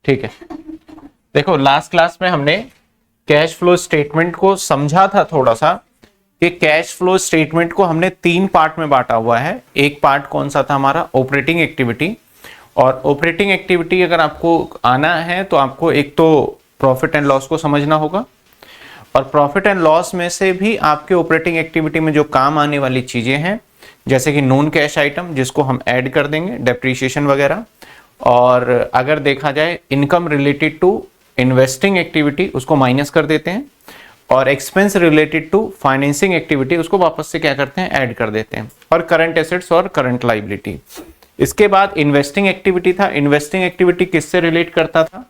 ठीक है, देखो लास्ट क्लास में हमने कैश फ्लो स्टेटमेंट को समझा था थोड़ा सा, कि कैश फ्लो स्टेटमेंट को हमने 3 पार्ट में बांटा हुआ है। एक पार्ट कौन सा था हमारा, ऑपरेटिंग एक्टिविटी। और ऑपरेटिंग एक्टिविटी अगर आपको आना है तो आपको एक तो प्रॉफिट एंड लॉस को समझना होगा, और प्रॉफिट एंड लॉस में से भी आपके ऑपरेटिंग एक्टिविटी में जो काम आने वाली चीजें हैं, जैसे कि नॉन कैश आइटम जिसको हम ऐड कर देंगे, डेप्रीशिएशन वगैरह, और अगर देखा जाए income related to investing activity उसको माइनस कर देते हैं, और expense related to financing activity उसको वापस से क्या करते हैं, ऐड कर देते हैं, और करंट एसेट्स और करंट लाइबिलिटी। इसके बाद इन्वेस्टिंग एक्टिविटी था। इन्वेस्टिंग एक्टिविटी किससे रिलेट करता था,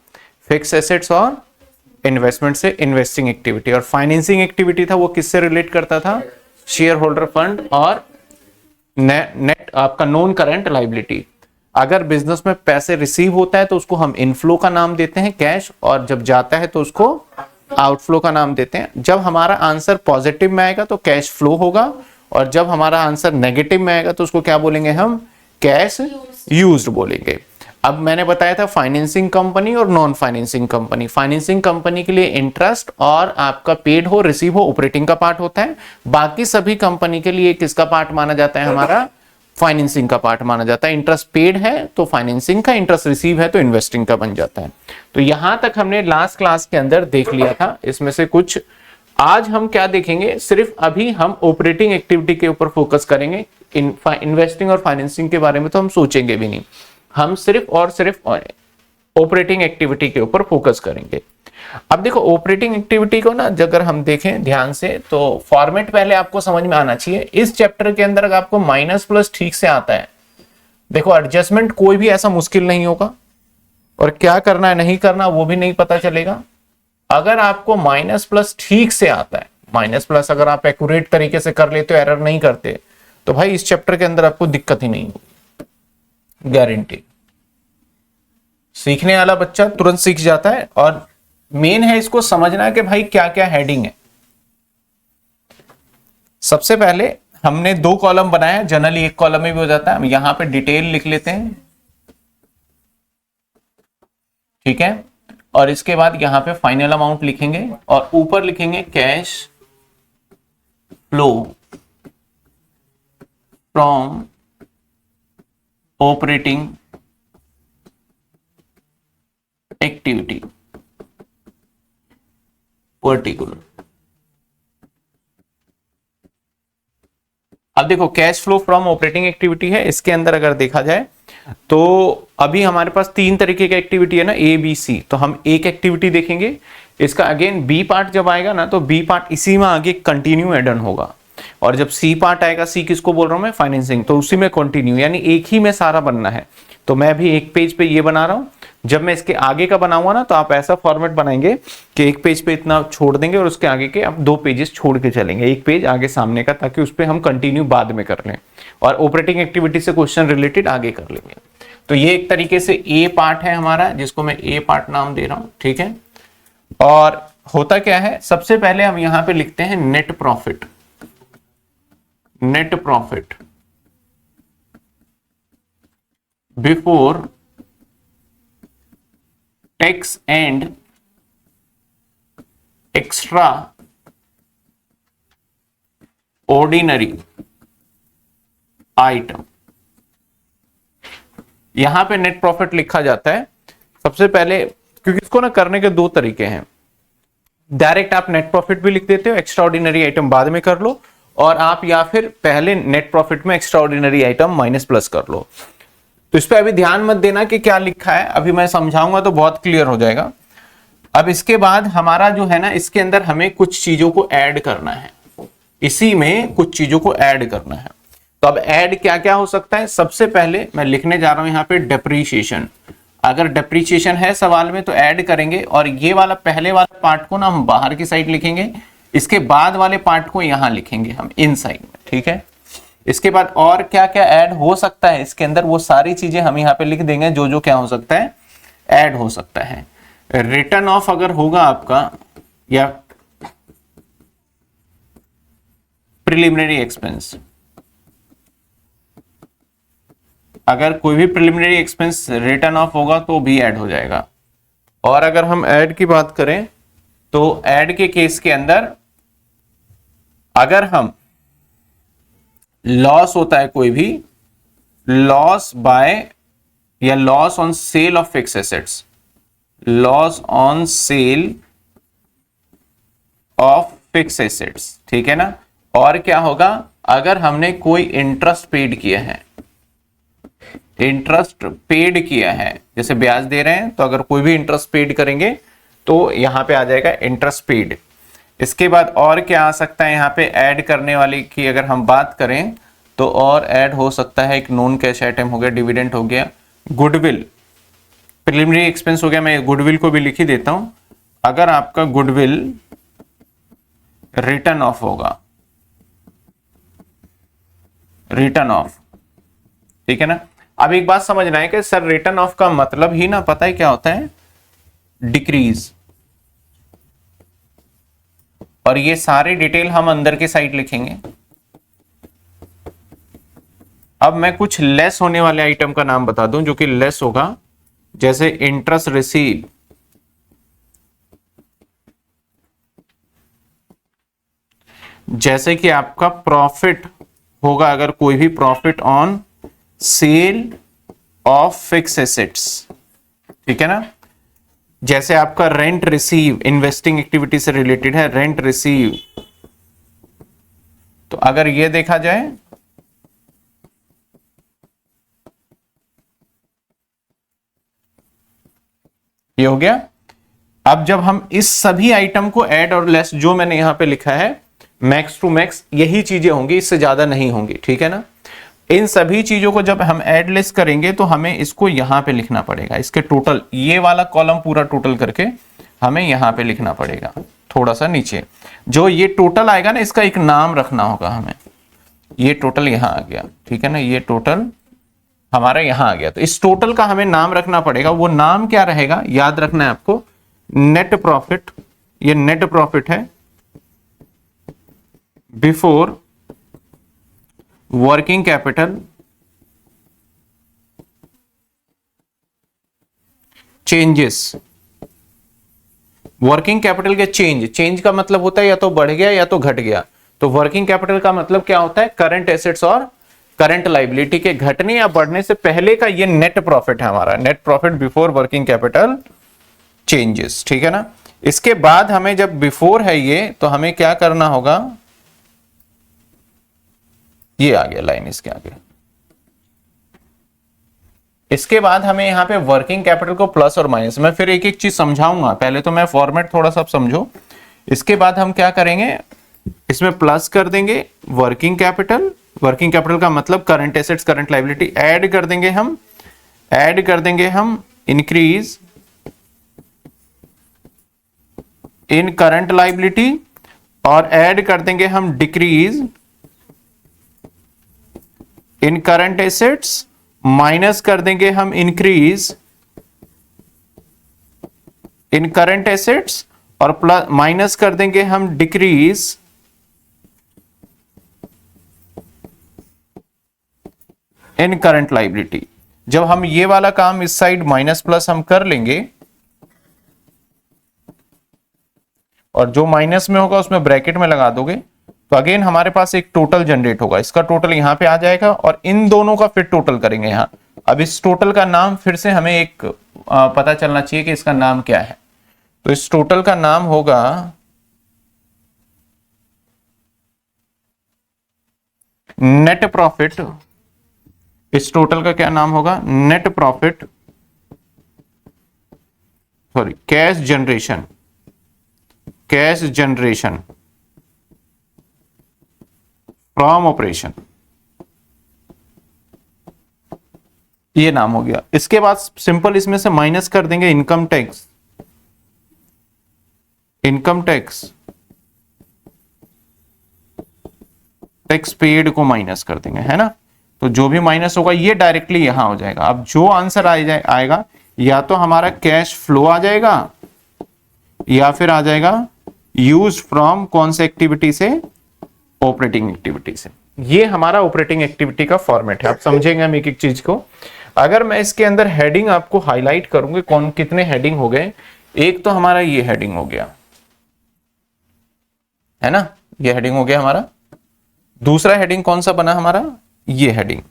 फिक्स एसेट्स और इन्वेस्टमेंट से इन्वेस्टिंग एक्टिविटी। और फाइनेंसिंग एक्टिविटी था वो किससे रिलेट करता था, शेयर होल्डर फंड और नेट आपका नॉन करंट लाइबिलिटी। अगर बिजनेस में पैसे रिसीव होता है तो उसको हम इनफ्लो का नाम देते हैं कैश, और जब जाता है तो उसको आउटफ्लो का नाम देते हैं। जब हमारा आंसर पॉजिटिव में आएगा तो कैश फ्लो होगा, और जब हमारा आंसर नेगेटिव में आएगा तो उसको क्या बोलेंगे हम, कैश यूज्ड बोलेंगे। अब मैंने बताया था फाइनेंसिंग कंपनी और non financing company. Financing company के लिए इंटरेस्ट और आपका पेड हो रिसीव हो ऑपरेटिंग का पार्ट होता है। बाकी सभी कंपनी के लिए किसका पार्ट माना जाता है, हमारा फाइनेंसिंग का पार्ट माना जाता है। इंटरेस्ट पेड है तो फाइनेंसिंग का, इंटरेस्ट रिसीव है तो इन्वेस्टिंग का बन जाता है। तो यहां तक हमने लास्ट क्लास के अंदर देख लिया था। इसमें से कुछ आज हम क्या देखेंगे, सिर्फ अभी हम ऑपरेटिंग एक्टिविटी के ऊपर फोकस करेंगे। इन्वेस्टिंग और फाइनेंसिंग के बारे में तो हम सोचेंगे भी नहीं, हम सिर्फ और सिर्फ ऑपरेटिंग एक्टिविटी के ऊपर फोकस करेंगे। अब देखो ऑपरेटिंग एक्टिविटी को ना अगर हम देखें ध्यान से तो फॉर्मेट पहले आपको समझ में आना चाहिए। इस चैप्टर के अंदर अगर आपको माइनस प्लस ठीक से आता है, देखो एडजस्टमेंट कोई भी ऐसा मुश्किल नहीं होगा, और क्या करना है नहीं करना वो भी नहीं पता चलेगा। अगर आपको माइनस प्लस ठीक से आता है, माइनस प्लस अगर आप एक्यूरेट तरीके से कर लेते हो, एरर नहीं करते, तो भाई इस चैप्टर के अंदर आपको दिक्कत ही नहीं होगी, गारंटी। सीखने वाला बच्चा तुरंत सीख जाता है, और मेन है इसको समझना कि भाई क्या क्या हेडिंग है। सबसे पहले हमने 2 कॉलम बनाया, जनरली 1 कॉलम में भी हो जाता है। हम यहां पे डिटेल लिख लेते हैं, ठीक है, और इसके बाद यहां पे फाइनल अमाउंट लिखेंगे, और ऊपर लिखेंगे cash flow from operating activity particular. अब देखो cash flow from operating activity है, इसके अंदर अगर देखा जाए तो अभी हमारे पास 3 तरीके की एक्टिविटी है ना, ए बी सी। तो हम एक एक्टिविटी देखेंगे, इसका अगेन बी पार्ट जब आएगा ना तो बी पार्ट इसी में आगे कंटिन्यू एड ऑन होगा, और जब सी पार्ट आएगा, सी किसको बोल रहा हूं मैं, फाइनेंसिंग, तो उसी में कंटिन्यू, यानी एक ही में सारा बनना है। तो मैं भी एक पेज पे ये बना रहा हूं, जब मैं इसके आगे का बनाऊंगा ना तो आप ऐसा फॉर्मेट बनाएंगे कि एक पेज पे इतना छोड़ देंगे और उसके आगे के आप 2 पेजेस छोड़ के चलेंगे, एक पेज आगे सामने का, ताकि उस पर हम कंटिन्यू बाद में कर लें, और ऑपरेटिंग एक्टिविटी से क्वेश्चन रिलेटेड आगे कर लेंगे। तो ये एक तरीके से ए पार्ट है हमारा, जिसको मैं ए पार्ट नाम दे रहा हूं, ठीक है। और होता क्या है, सबसे पहले हम यहां पे लिखते हैं net profit. Net profit before tax and extra ordinary item. यहां पे नेट प्रॉफिट लिखा जाता है सबसे पहले, क्योंकि इसको ना करने के 2 तरीके हैं। डायरेक्ट आप नेट प्रॉफिट भी लिख देते हो, एक्स्ट्रा ऑर्डिनरी आइटम बाद में कर लो, और आप या फिर पहले नेट प्रॉफिट में extra ordinary item minus plus कर लो। तो इस पे अभी ध्यान मत देना कि क्या लिखा है, अभी मैं समझाऊंगा तो बहुत क्लियर हो जाएगा। अब इसके बाद हमारा जो है ना, इसके अंदर हमें कुछ चीजों को ऐड करना है, इसी में कुछ चीजों को ऐड करना है। तो अब ऐड क्या क्या हो सकता है, सबसे पहले मैं लिखने जा रहा हूं यहां पे डेप्रीशिएशन। अगर डेप्रीशिएशन है सवाल में तो ऐड करेंगे, और ये वाला पहले वाला पार्ट को ना हम बाहर की साइड लिखेंगे, इसके बाद वाले पार्ट को यहां लिखेंगे हम इन साइड में, ठीक है। इसके बाद और क्या क्या ऐड हो सकता है इसके अंदर, वो सारी चीजें हम यहाँ पे लिख देंगे, जो जो क्या हो सकता है ऐड हो सकता है। रिटर्न ऑफ अगर होगा आपका, या प्रिलिमिनरी एक्सपेंस, अगर कोई भी प्रिलिमिनरी एक्सपेंस रिटर्न ऑफ होगा तो भी ऐड हो जाएगा, और अगर हम ऐड की बात करें तो ऐड के केस के अंदर अगर हम लॉस होता है कोई भी, लॉस बाय या loss on sale of fix assets, loss on sale of fix assets, ठीक है ना। और क्या होगा, अगर हमने कोई इंटरेस्ट पेड किया है, इंटरेस्ट पेड किया है, जैसे ब्याज दे रहे हैं तो अगर कोई भी इंटरेस्ट पेड करेंगे तो यहां पे आ जाएगा इंटरेस्ट पेड। इसके बाद और क्या आ सकता है, यहाँ पे ऐड करने वाली की अगर हम बात करें तो और ऐड हो सकता है एक नॉन कैश आइटम हो गया, डिविडेंड हो गया, गुडविल, प्रिलिमिनरी एक्सपेंस हो गया। मैं गुडविल को भी लिख ही देता हूं। अगर आपका गुडविल रिटर्न ऑफ होगा, रिटर्न ऑफ, ठीक है ना। अब एक बात समझना है कि सर रिटर्न ऑफ का मतलब ही ना पता है क्या होता है, डिक्रीज। और ये सारी डिटेल हम अंदर के साइड लिखेंगे। अब मैं कुछ लेस होने वाले आइटम का नाम बता दूं जो कि लेस होगा, जैसे इंटरेस्ट रिसीव, जैसे कि आपका प्रॉफिट होगा, अगर कोई भी profit on sale of fix assets, ठीक है ना। जैसे आपका रेंट रिसीव, इन्वेस्टिंग एक्टिविटी से रिलेटेड है, रेंट रिसीव। तो अगर ये देखा जाए ये हो गया। अब जब हम इस सभी आइटम को ऐड और लेस, जो मैंने यहां पे लिखा है मैक्स टू मैक्स, यही चीजें होंगी, इससे ज्यादा नहीं होंगी, ठीक है ना। इन सभी चीजों को जब हम ऐड लेस करेंगे तो हमें इसको यहां पे लिखना पड़ेगा, इसके टोटल, ये वाला कॉलम पूरा टोटल करके हमें यहां पे लिखना पड़ेगा, थोड़ा सा नीचे। जो ये टोटल आएगा ना, इसका एक नाम रखना होगा हमें। ये टोटल यहां आ गया, ठीक है ना, ये टोटल हमारा यहां आ गया, तो इस टोटल का हमें नाम रखना पड़ेगा। वो नाम क्या रहेगा, याद रखना है आपको, नेट प्रॉफिट। ये नेट प्रॉफिट है before working capital changes. Working capital के चेंज का मतलब होता है या तो बढ़ गया या तो घट गया। तो वर्किंग कैपिटल का मतलब क्या होता है, करंट एसेट्स और करंट लाइबिलिटी के घटने या बढ़ने से पहले का ये नेट प्रॉफिट है हमारा, net profit before working capital changes, ठीक है ना। इसके बाद हमें जब बिफोर है ये, तो हमें क्या करना होगा, ये आ गया लाइन इसके आगे। इसके बाद हमें यहां पे वर्किंग कैपिटल को प्लस और माइनस, मैं फिर एक एक चीज समझाऊंगा, पहले तो मैं फॉर्मेट थोड़ा सा समझो। इसके बाद हम क्या करेंगे, इसमें प्लस कर देंगे वर्किंग कैपिटल, वर्किंग कैपिटल का मतलब current assets current liability, add कर देंगे हम इंक्रीज इन करंट लायबिलिटी, और ऐड कर देंगे हम decrease in current assets, minus कर देंगे हम इंक्रीज इन करंट एसेट्स, और प्लस माइनस कर देंगे हम डिक्रीज इन करंट लायबिलिटी। जब हम ये वाला काम इस साइड माइनस प्लस हम कर लेंगे, और जो माइनस में होगा उसमें ब्रैकेट में लगा दोगे, तो अगेन हमारे पास एक टोटल जनरेट होगा। इसका टोटल यहां पे आ जाएगा और इन दोनों का फिर टोटल करेंगे यहां। अब इस टोटल का नाम फिर से हमें एक पता चलना चाहिए कि इसका नाम क्या है। तो इस टोटल का नाम होगा नेट प्रॉफिट। इस टोटल का क्या नाम होगा, net profit, sorry cash generation, cash generation from operation, ये नाम हो गया। इसके बाद सिंपल इसमें से माइनस कर देंगे income tax, income tax, tax paid को माइनस कर देंगे, है ना। तो जो भी माइनस होगा ये डायरेक्टली यहां हो जाएगा। अब जो आंसर आएगा या तो हमारा कैश फ्लो आ जाएगा या फिर आ जाएगा यूज फ्रॉम कौन से एक्टिविटी से, ऑपरेटिंग एक्टिविटी से। ये हमारा ऑपरेटिंग एक्टिविटी का फॉर्मेट है। आप समझेंगे हम एक एक चीज को। अगर मैं इसके अंदर हेडिंग आपको हाईलाइट करूंगी, कौन कितने हेडिंग हो गए, एक तो हमारा ये हेडिंग हो गया है ना, ये हेडिंग हो गया हमारा। दूसरा हेडिंग कौन सा बना हमारा, ये हेडिंग,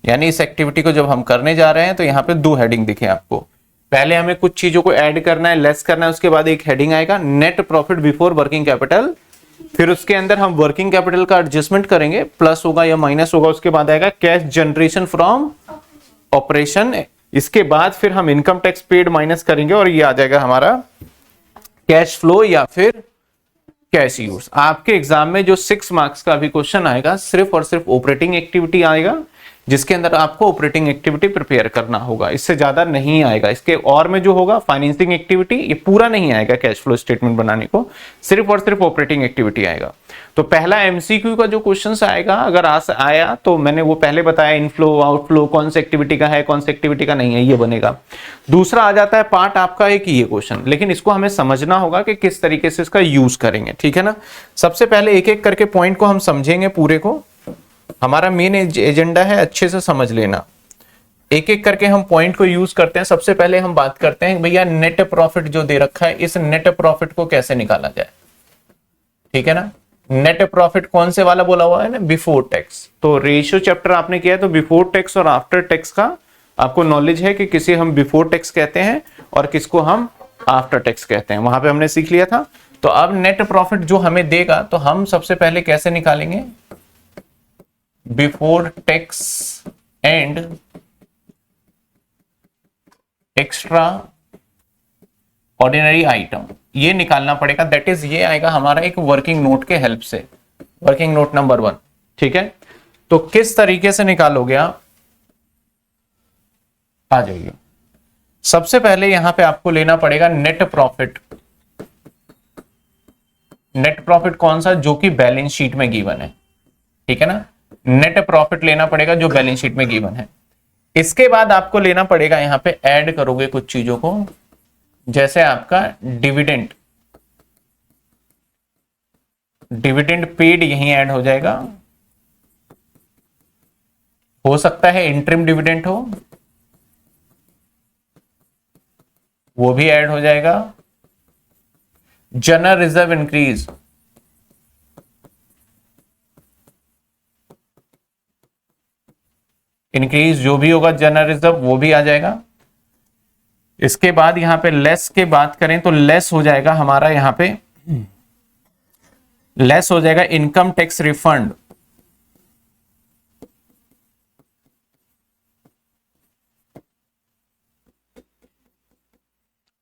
यानी इस एक्टिविटी को जब हम करने जा रहे हैं तो यहां पे दो हेडिंग दिखे आपको। पहले हमें कुछ चीजों को ऐड करना है, लेस करना है, उसके बाद एक हेडिंग आएगा net profit before working capital, फिर उसके अंदर हम वर्किंग कैपिटल का एडजस्टमेंट करेंगे, प्लस होगा या माइनस होगा, उसके बाद आएगा कैश जनरेशन फ्रॉम ऑपरेशन, इसके बाद फिर हम इनकम टैक्स पेड माइनस करेंगे और ये आ जाएगा हमारा कैश फ्लो या फिर कैश यूज। आपके एग्जाम में जो 6 मार्क्स का अभी क्वेश्चन आएगा सिर्फ और सिर्फ ऑपरेटिंग एक्टिविटी आएगा, जिसके अंदर आपको ऑपरेटिंग एक्टिविटी प्रिपेयर करना होगा, इससे ज्यादा नहीं आएगा। इसके और में जो होगा फाइनेंसिंग एक्टिविटी, ये पूरा नहीं आएगा कैश फ्लो स्टेटमेंट बनाने को, सिर्फ और सिर्फ ऑपरेटिंग एक्टिविटी आएगा। तो पहला एमसीक्यू का जो क्वेश्चन आएगा, अगर आया तो मैंने वो पहले बताया, इनफ्लो आउटफ्लो कौन सी एक्टिविटी का है, कौन सी एक्टिविटी का नहीं है, ये बनेगा। दूसरा आ जाता है पार्ट आपका एक ये क्वेश्चन, लेकिन इसको हमें समझना होगा कि किस तरीके से इसका यूज करेंगे, ठीक है ना। सबसे पहले एक एक करके पॉइंट को हम समझेंगे, पूरे को हमारा मेन एजेंडा है अच्छे से समझ लेना। एक एक करके हम पॉइंट को यूज करते हैं। सबसे पहले हम बात करते हैं भैया नेट प्रॉफिट जो दे रखा है, इस नेट प्रॉफिट को कैसे निकाला जाए, ठीक है ना। नेट प्रॉफिट कौन से वाला बोला हुआ है ना, बिफोर टैक्स। तो रेशियो चैप्टर आपने किया है, तो बिफोर टैक्स और आफ्टर टैक्स का आपको नॉलेज है कि किसे हम बिफोर टैक्स कहते हैं और किसको हम आफ्टर टैक्स कहते हैं, वहां पे हमने सीख लिया था। तो अब नेट प्रॉफिट जो हमें देगा, तो हम सबसे पहले कैसे निकालेंगे, before tax and extra ordinary item, ये निकालना पड़ेगा। दैट इज ये आएगा हमारा एक वर्किंग नोट के हेल्प से, वर्किंग नोट नंबर 1, ठीक है। तो किस तरीके से निकालोगे आप, आ जाइए। सबसे पहले यहां पे आपको लेना पड़ेगा नेट प्रॉफिट। नेट प्रॉफिट कौन सा, जो कि बैलेंस शीट में गिवन है, ठीक है ना। नेट प्रॉफिट लेना पड़ेगा जो बैलेंस शीट में गिवन है। इसके बाद आपको लेना पड़ेगा, यहां पे ऐड करोगे कुछ चीजों को, जैसे आपका डिविडेंड, डिविडेंड पेड यहीं ऐड हो जाएगा। हो सकता है इंटरिम डिविडेंड हो, वो भी ऐड हो जाएगा। जनरल रिजर्व इंक्रीज, इंक्रीज जो भी होगा जनरल रिजर्व वो भी आ जाएगा। इसके बाद यहां पे लेस के बात करें तो लेस हो जाएगा हमारा, यहां पे लेस हो जाएगा इनकम टैक्स रिफंड।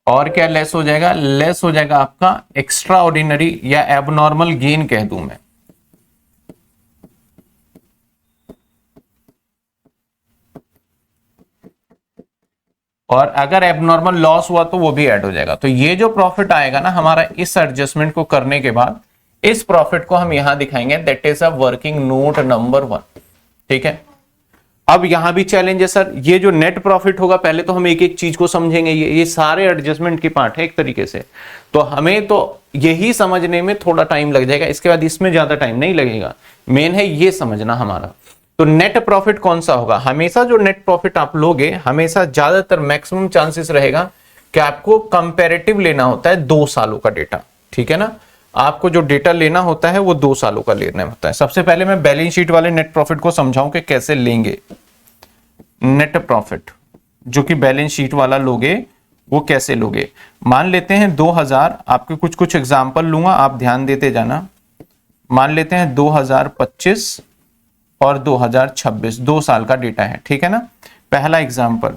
और क्या लेस हो जाएगा, लेस हो जाएगा आपका एक्स्ट्रा ऑर्डिनरी या एबनॉर्मल गेन कह दूं मैं। और अगर एबनॉर्मल लॉस हुआ तो वो भी ऐड हो जाएगा। तो ये जो प्रॉफिट आएगा ना हमारा, इस एडजस्टमेंट को करने के बाद इस प्रॉफिट को हम यहां दिखाएंगे, that is a working note number 1, ठीक है। अब यहां भी चैलेंज है सर, ये जो नेट प्रॉफिट होगा, पहले तो हम एक एक चीज को समझेंगे, ये सारे एडजस्टमेंट की पार्ट है एक तरीके से, तो हमें तो यही समझने में थोड़ा टाइम लग जाएगा, इसके बाद इसमें ज्यादा टाइम नहीं लगेगा। मेन है ये समझना हमारा। तो नेट प्रॉफिट कौन सा होगा, हमेशा जो नेट प्रॉफिट आप लोगे, हमेशा ज्यादातर मैक्सिमम चांसेस रहेगा कि आपको कंपैरेटिव लेना होता है 2 सालों का डेटा, ठीक है ना। आपको जो डेटा लेना होता है वो 2 सालों का लेना होता है। सबसे पहले मैं बैलेंस शीट वाले नेट प्रॉफिट को समझाऊं कि कैसे लेंगे। नेट प्रॉफिट जो कि बैलेंस शीट वाला लोगे, वो कैसे लोगे। मान लेते हैं 2000, आपके कुछ कुछ एग्जाम्पल लूंगा, आप ध्यान देते जाना। मान लेते हैं 2025 और 2026, 2 साल का डेटा है, ठीक है ना। पहला एग्जाम्पल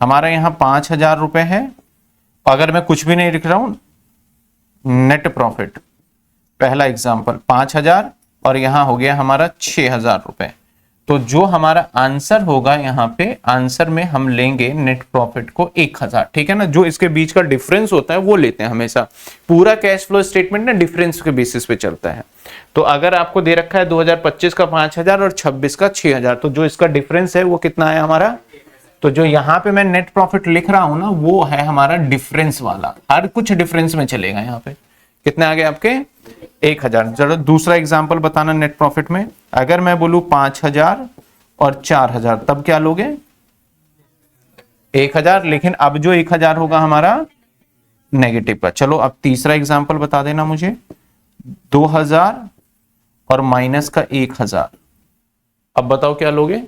हमारा यहाँ 5000 रुपए है, अगर मैं कुछ भी नहीं लिख रहा हूं, नेट प्रॉफिट पहला एग्जाम्पल 5000 और यहां हो गया हमारा 6000 रुपए। तो जो हमारा आंसर होगा, यहाँ पे आंसर में हम लेंगे नेट प्रॉफिट को 1000, ठीक है ना। जो इसके बीच का डिफरेंस होता है वो लेते हैं हमेशा। पूरा कैश फ्लो स्टेटमेंट ना डिफरेंस के बेसिस पे चलता है। तो अगर आपको दे रखा है 2025 का 5000 और 26 का 6000, तो जो इसका डिफरेंस है वो कितना है हमारा। तो जो यहाँ पे मैं नेट प्रॉफिट लिख रहा हूं ना, वो है हमारा डिफरेंस वाला, हर कुछ डिफरेंस में चलेगा यहाँ पे, कितने आ गए आपके 1000। जरा दूसरा एग्जांपल बताना नेट प्रॉफिट में। अगर मैं बोलूं 5000 और 4000 तब क्या लोगे 1000, लेकिन अब जो 1000 होगा हमारा नेगेटिव का। चलो अब तीसरा एग्जांपल बता देना मुझे, 2000 और माइनस का 1000। अब बताओ क्या लोगे,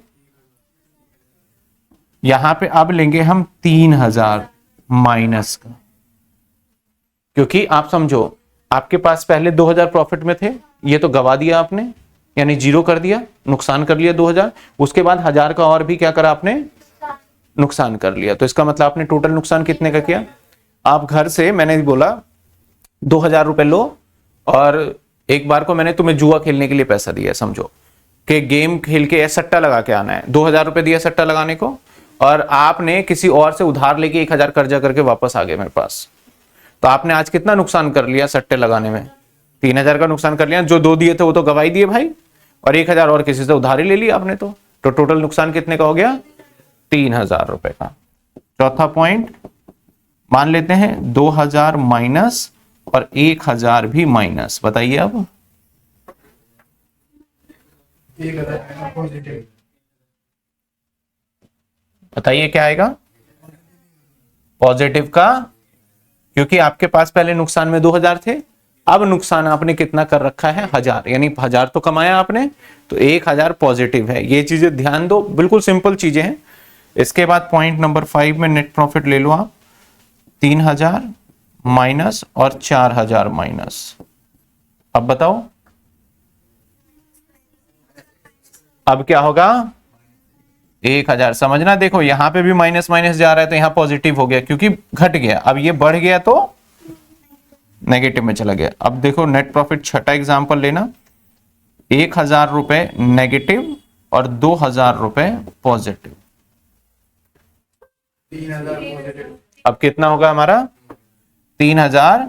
यहां पे अब लेंगे हम 3000 माइनस का, क्योंकि आप समझो आपके पास पहले 2000 प्रॉफिट में थे, ये तो गवा दिया आपने, यानी जीरो कर दिया, नुकसान कर लिया 2000। उसके बाद 1000 का और भी क्या करा आपने, नुकसान कर लिया। तो इसका मतलब आपने टोटल नुकसान कितने का किया। आप घर से, मैंने बोला 2000 रुपए लो और एक बार को मैंने तुम्हें जुआ खेलने के लिए पैसा दिया, समझो कि गेम खेल के सट्टा लगा के आना है, 2000 रुपए दिया सट्टा लगाने को, और आपने किसी और से उधार लेके 1000 कर्जा करके वापस आ गए मेरे पास। तो आपने आज कितना नुकसान कर लिया सट्टे लगाने में, 3000 का नुकसान कर लिया। जो 2 दिए थे वो तो गवाही दिए भाई, और 1000 और किसी से उधारी ले ली आपने। तो टोटल नुकसान कितने का हो गया, 3000 रुपए का। चौथा पॉइंट मान लेते हैं 2000 माइनस और 1000 भी माइनस। बताइए अब 1000 पॉजिटिव, बताइए क्या आएगा पॉजिटिव का, क्योंकि आपके पास पहले नुकसान में 2000 थे, अब नुकसान आपने कितना कर रखा है 1000, यानी 1000 तो कमाया आपने, तो 1000 पॉजिटिव है। ये चीजें ध्यान दो, बिल्कुल सिंपल चीजें हैं। इसके बाद पॉइंट नंबर 5 में नेट प्रॉफिट ले लो आप, 3000 माइनस और 4000 माइनस। अब बताओ अब क्या होगा 1000। समझना, देखो यहां पे भी माइनस माइनस जा रहा है तो यहां पॉजिटिव हो गया क्योंकि घट गया, अब ये बढ़ गया तो नेगेटिव में चला गया। अब देखो नेट प्रॉफिट छठा एग्जांपल लेना, 1000 रुपए नेगेटिव और 2000 रुपए पॉजिटिव। 3000 पॉजिटिव, अब कितना होगा हमारा 3000।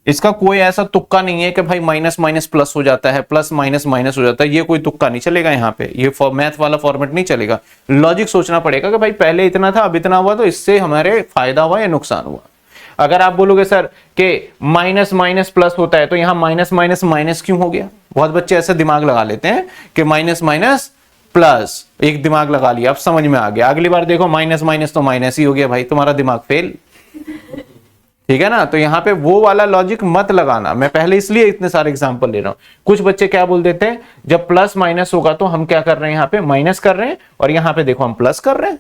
इसका कोई ऐसा तुक्का नहीं है कि भाई माइनस माइनस प्लस हो जाता है, प्लस माइनस माइनस हो जाता है, ये कोई तुक्का नहीं चलेगा यहाँ पे, ये मैथ वाला फॉर्मेट नहीं चलेगा। लॉजिक सोचना पड़ेगा कि भाई पहले इतना था अब इतना हुआ तो इससे हमारे फायदा हुआ या नुकसान हुआ। अगर आप बोलोगे सर कि माइनस माइनस प्लस होता है तो यहाँ माइनस माइनस माइनस क्यों हो गया, बहुत बच्चे ऐसा दिमाग लगा लेते हैं कि माइनस माइनस प्लस, एक दिमाग लगा लिया, अब समझ में आ गया। अगली बार देखो माइनस माइनस तो माइनस ही हो गया, भाई तुम्हारा दिमाग फेल, ठीक है ना। तो यहाँ पे वो वाला लॉजिक मत लगाना, मैं पहले इसलिए इतने सारे एग्जांपल ले रहा हूं। कुछ बच्चे क्या बोल देते हैं, जब प्लस माइनस होगा तो हम क्या कर रहे हैं, यहाँ पे माइनस कर रहे हैं, और यहाँ पे देखो हम प्लस कर रहे हैं,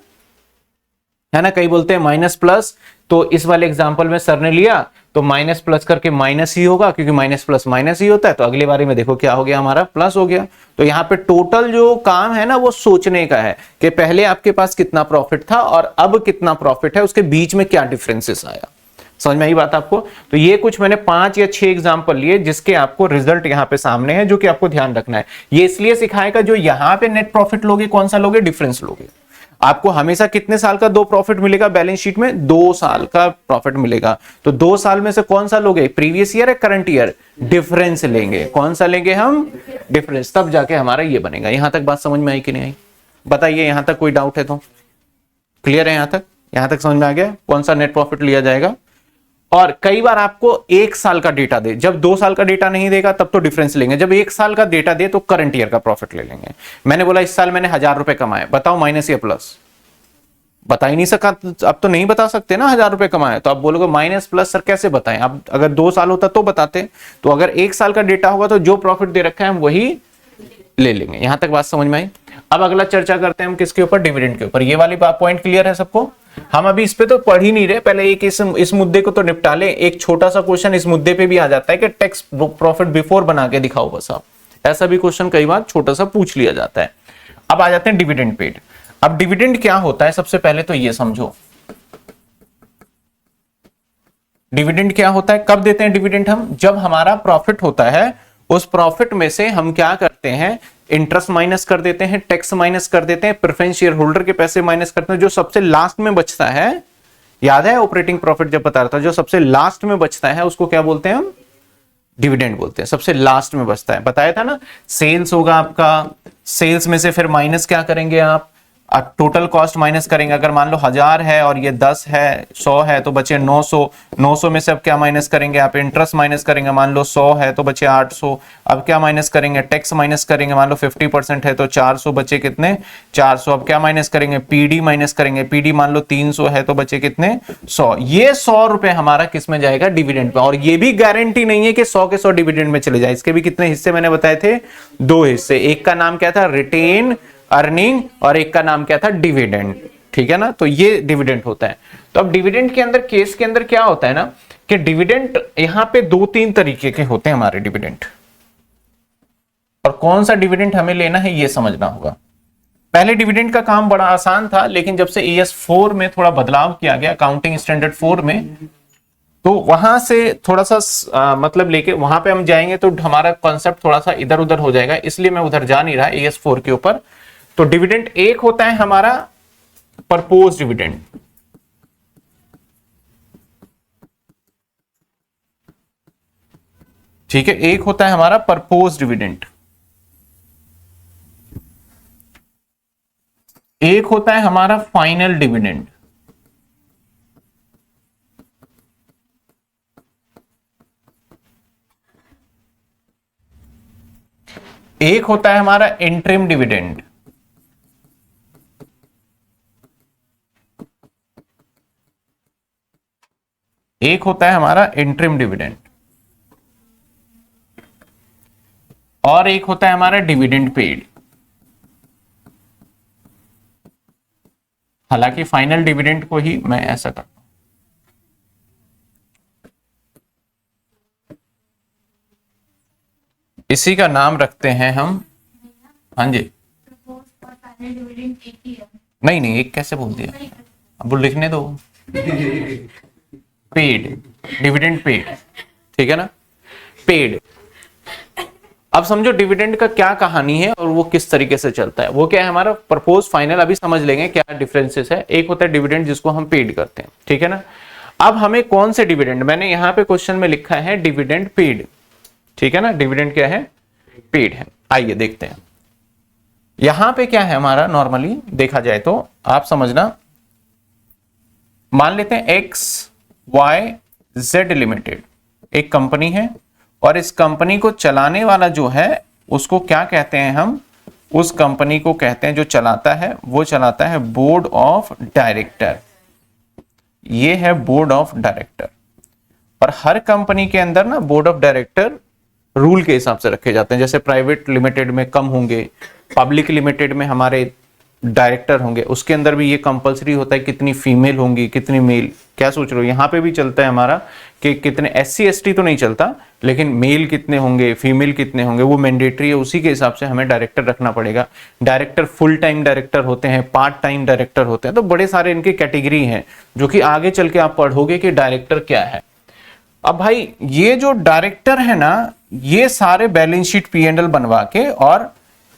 है ना। कई बोलते हैं माइनस प्लस, तो इस वाले एग्जाम्पल में सर ने लिया तो माइनस प्लस करके माइनस ही होगा, क्योंकि माइनस प्लस माइनस ही होता है। तो अगली बारी में देखो क्या हो गया, हमारा प्लस हो गया। तो यहाँ पे टोटल जो काम है ना वो सोचने का है कि पहले आपके पास कितना प्रॉफिट था और अब कितना प्रॉफिट है, उसके बीच में क्या डिफरेंसेस आया। समझ में आई बात आपको। तो ये कुछ मैंने 5 या 6 एग्जांपल लिए जिसके आपको रिजल्ट यहाँ पे सामने है, जो कि आपको ध्यान रखना है। ये इसलिए सिखाएगा जो यहाँ पे नेट प्रॉफिट लोगे कौन सा लोगे, डिफरेंस लोगे। आपको हमेशा कितने साल का 2 प्रॉफिट मिलेगा बैलेंस शीट में, 2 साल का प्रॉफिट मिलेगा। तो 2 साल में से कौन सा लोगे, प्रीवियस ईयर या करंट ईयर, डिफरेंस लेंगे। कौन सा लेंगे हम, डिफरेंस, तब जाके हमारा ये बनेगा। यहां तक बात समझ में आई कि नहीं आई, बताइए। यहां तक कोई डाउट है तो क्लियर है, यहां तक समझ में आ गया कौन सा नेट प्रॉफिट लिया जाएगा। और कई बार आपको 1 साल का डेटा दे, जब 2 साल का डेटा नहीं देगा तब तो डिफरेंस लेंगे, जब 1 साल का डेटा दे तो करंट ईयर का प्रॉफिट ले लेंगे। मैंने बोला इस साल मैंने 1000 रुपए कमाए, बताओ माइनस या प्लस, बता ही नहीं सका, अब तो नहीं बता सकते ना 1000 रुपए कमाए। तो आप बोलोगे माइनस प्लस सर कैसे बताएं, अब अगर 2 साल होता तो बताते। तो अगर 1 साल का डेटा होगा तो जो प्रॉफिट दे रखा है हम वही ले लेंगे। यहां तक बात समझ में आई। अब अगला चर्चा करते हैं हम किसके ऊपर, डिविडेंड के ऊपर। ये वाली पॉइंट क्लियर है सबको। हम अभी इस पे तो पढ़ ही नहीं रहे, पहले एक इस मुद्दे को तो निपटा ले। एक छोटा सा क्वेश्चन इस मुद्दे पे भी आ जाता है कि टैक्स प्रॉफिट बिफोर बना के दिखाओ बस आप, ऐसा भी क्वेश्चन कई बार छोटा सा पूछ लिया जाता है। अब आ जाते हैं डिविडेंड पेड। अब डिविडेंड क्या होता है, सबसे पहले तो ये समझो डिविडेंड क्या होता है। कब देते हैं डिविडेंड हम, जब हमारा प्रॉफिट होता है, उस प्रॉफिट में से हम क्या करते हैं, इंटरेस्ट माइनस कर देते हैं, टैक्स माइनस कर देते हैं, प्रेफरेंस शेयर होल्डर के पैसे माइनस करते हैं, जो सबसे लास्ट में बचता है, याद है ऑपरेटिंग प्रॉफिट जब बता रहा था, जो सबसे लास्ट में बचता है उसको क्या बोलते हैं हम, डिविडेंड बोलते हैं। सबसे लास्ट में बचता है, बताया था ना। सेल्स होगा आपका, सेल्स में से फिर माइनस क्या करेंगे आप, अब टोटल कॉस्ट माइनस करेंगे, अगर मान लो 1000 है और ये 10 है, 100 है तो बचे 900। 900 में से अब क्या माइनस करेंगे, आप इंटरेस्ट माइनस करेंगे, मान लो 100 है तो बचे 800। अब क्या माइनस करेंगे, टैक्स माइनस करेंगे, मान लो 50% है तो 400 बचे कितने 400। अब क्या माइनस करेंगे, पीडी माइनस करेंगे, पीडी मान लो 300 है तो बचे कितने 100। ये 100 रुपए हमारा किस में जाएगा, डिविडेंड पे। और ये भी गारंटी नहीं है कि 100 के 100 डिविडेंड में चले जाए, इसके भी कितने हिस्से मैंने बताए थे, 2 हिस्से। एक का नाम क्या था, रिटेन अर्निंग, और एक का नाम क्या था, डिविडेंड। ठीक है ना, तो ये डिविडेंड होता है। तो अब डिविडेंड के अंदर, केस के अंदर क्या होता है ना कि डिविडेंड यहां पे 2-3 तरीके के होते हैं हमारे डिविडेंड, और कौन सा डिविडेंड हमें लेना है ये समझना होगा। पहले डिविडेंड का काम बड़ा आसान था, लेकिन जब से ES 4 में थोड़ा बदलाव किया गया, अकाउंटिंग स्टैंडर्ड 4 में, तो वहां से थोड़ा सा मतलब लेके वहां पे हम जाएंगे तो हमारा कॉन्सेप्ट थोड़ा सा इधर उधर हो जाएगा, इसलिए मैं उधर जा नहीं रहा ES 4 के ऊपर। तो डिविडेंड एक होता है हमारा परपोज डिविडेंड, ठीक है, एक होता है हमारा परपोज डिविडेंड, एक होता है हमारा फाइनल डिविडेंड, एक होता है हमारा इंटरिम डिविडेंड, एक होता है हमारा इंटरिम डिविडेंड, और एक होता है हमारा डिविडेंड पेड। हालांकि फाइनल डिविडेंड को ही मैं ऐसा करता हूं, इसी का नाम रखते हैं हम, हाँ जी, नहीं नहीं एक कैसे बोल दिया, अब लिखने दो, पेड, डिविडेंड पेड, ठीक है ना, पेड। अब समझो डिविडेंड का क्या कहानी है और वो किस तरीके से चलता है, वो क्या है हमारा परपोज फाइनल, अभी समझ लेंगे क्या डिफरेंसेस है। एक होता है डिविडेंड जिसको हम पेड करते हैं, ठीक है ना। अब हमें कौन से डिविडेंड, मैंने यहां पे क्वेश्चन में लिखा है डिविडेंड पेड, ठीक है ना, डिविडेंड क्या है, पेड है। आइए देखते हैं यहां पे क्या है हमारा, नॉर्मली देखा जाए तो आप समझना, मान लेते हैं XYZ लिमिटेड एक कंपनी है, और इस कंपनी को चलाने वाला जो है उसको क्या कहते हैं हम, उस कंपनी को कहते हैं, जो चलाता है वो चलाता है बोर्ड ऑफ डायरेक्टर, ये है बोर्ड ऑफ डायरेक्टर। और हर कंपनी के अंदर ना बोर्ड ऑफ डायरेक्टर रूल के हिसाब से रखे जाते हैं, जैसे प्राइवेट लिमिटेड में कम होंगे, पब्लिक लिमिटेड में हमारे डायरेक्टर होंगे, उसके अंदर भी ये कंपलसरी होता है कितनी फीमेल होंगी कितनी मेल। क्या सोच रहे हो, यहाँ पे भी चलता है हमारा कि कितने SC ST तो नहीं चलता, लेकिन मेल कितने होंगे फीमेल कितने होंगे वो मैंडेटरी है, उसी के हिसाब से हमें डायरेक्टर रखना पड़ेगा। डायरेक्टर फुल टाइम डायरेक्टर होते हैं, पार्ट टाइम डायरेक्टर होते हैं, तो बड़े सारे इनके कैटेगरी हैं जो कि आगे चल के आप पढ़ोगे कि डायरेक्टर क्या है। अब भाई ये जो डायरेक्टर है ना, ये सारे बैलेंस शीट P&L बनवा के, और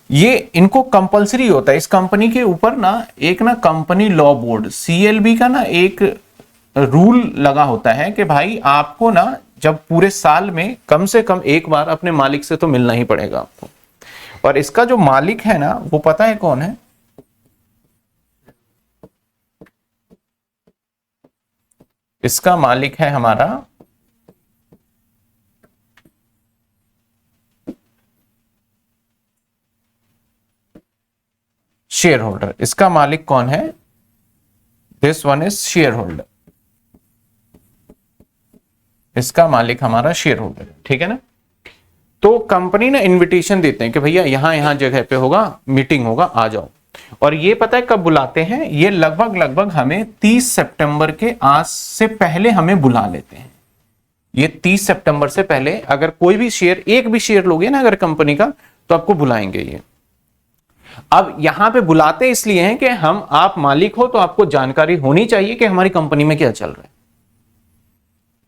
ये इनको कंपलसरी होता है इस कंपनी के ऊपर ना, एक ना कंपनी लॉ बोर्ड CLB का ना एक रूल लगा होता है कि भाई आपको ना जब पूरे साल में कम से कम एक बार अपने मालिक से तो मिलना ही पड़ेगा आपको। और इसका जो मालिक है ना वो पता है कौन है, इसका मालिक है हमारा शेयर होल्डर। इसका मालिक कौन है, this one is share holder, इसका मालिक हमारा शेयर होल्डर, ठीक है ना। तो कंपनी ना इनविटेशन देते हैं कि भैया यहां जगह पे होगा, मीटिंग होगा, आ जाओ। और ये पता है कब बुलाते हैं, ये लगभग हमें 30 सितंबर के आज से पहले हमें बुला लेते हैं। ये 30 सितंबर से पहले अगर कोई भी शेयर, एक भी शेयर लोगे ना अगर कंपनी का, तो आपको बुलाएंगे ये। अब यहां पे बुलाते इसलिए हैं कि हम, आप मालिक हो तो आपको जानकारी होनी चाहिए कि हमारी कंपनी में क्या चल रहा है,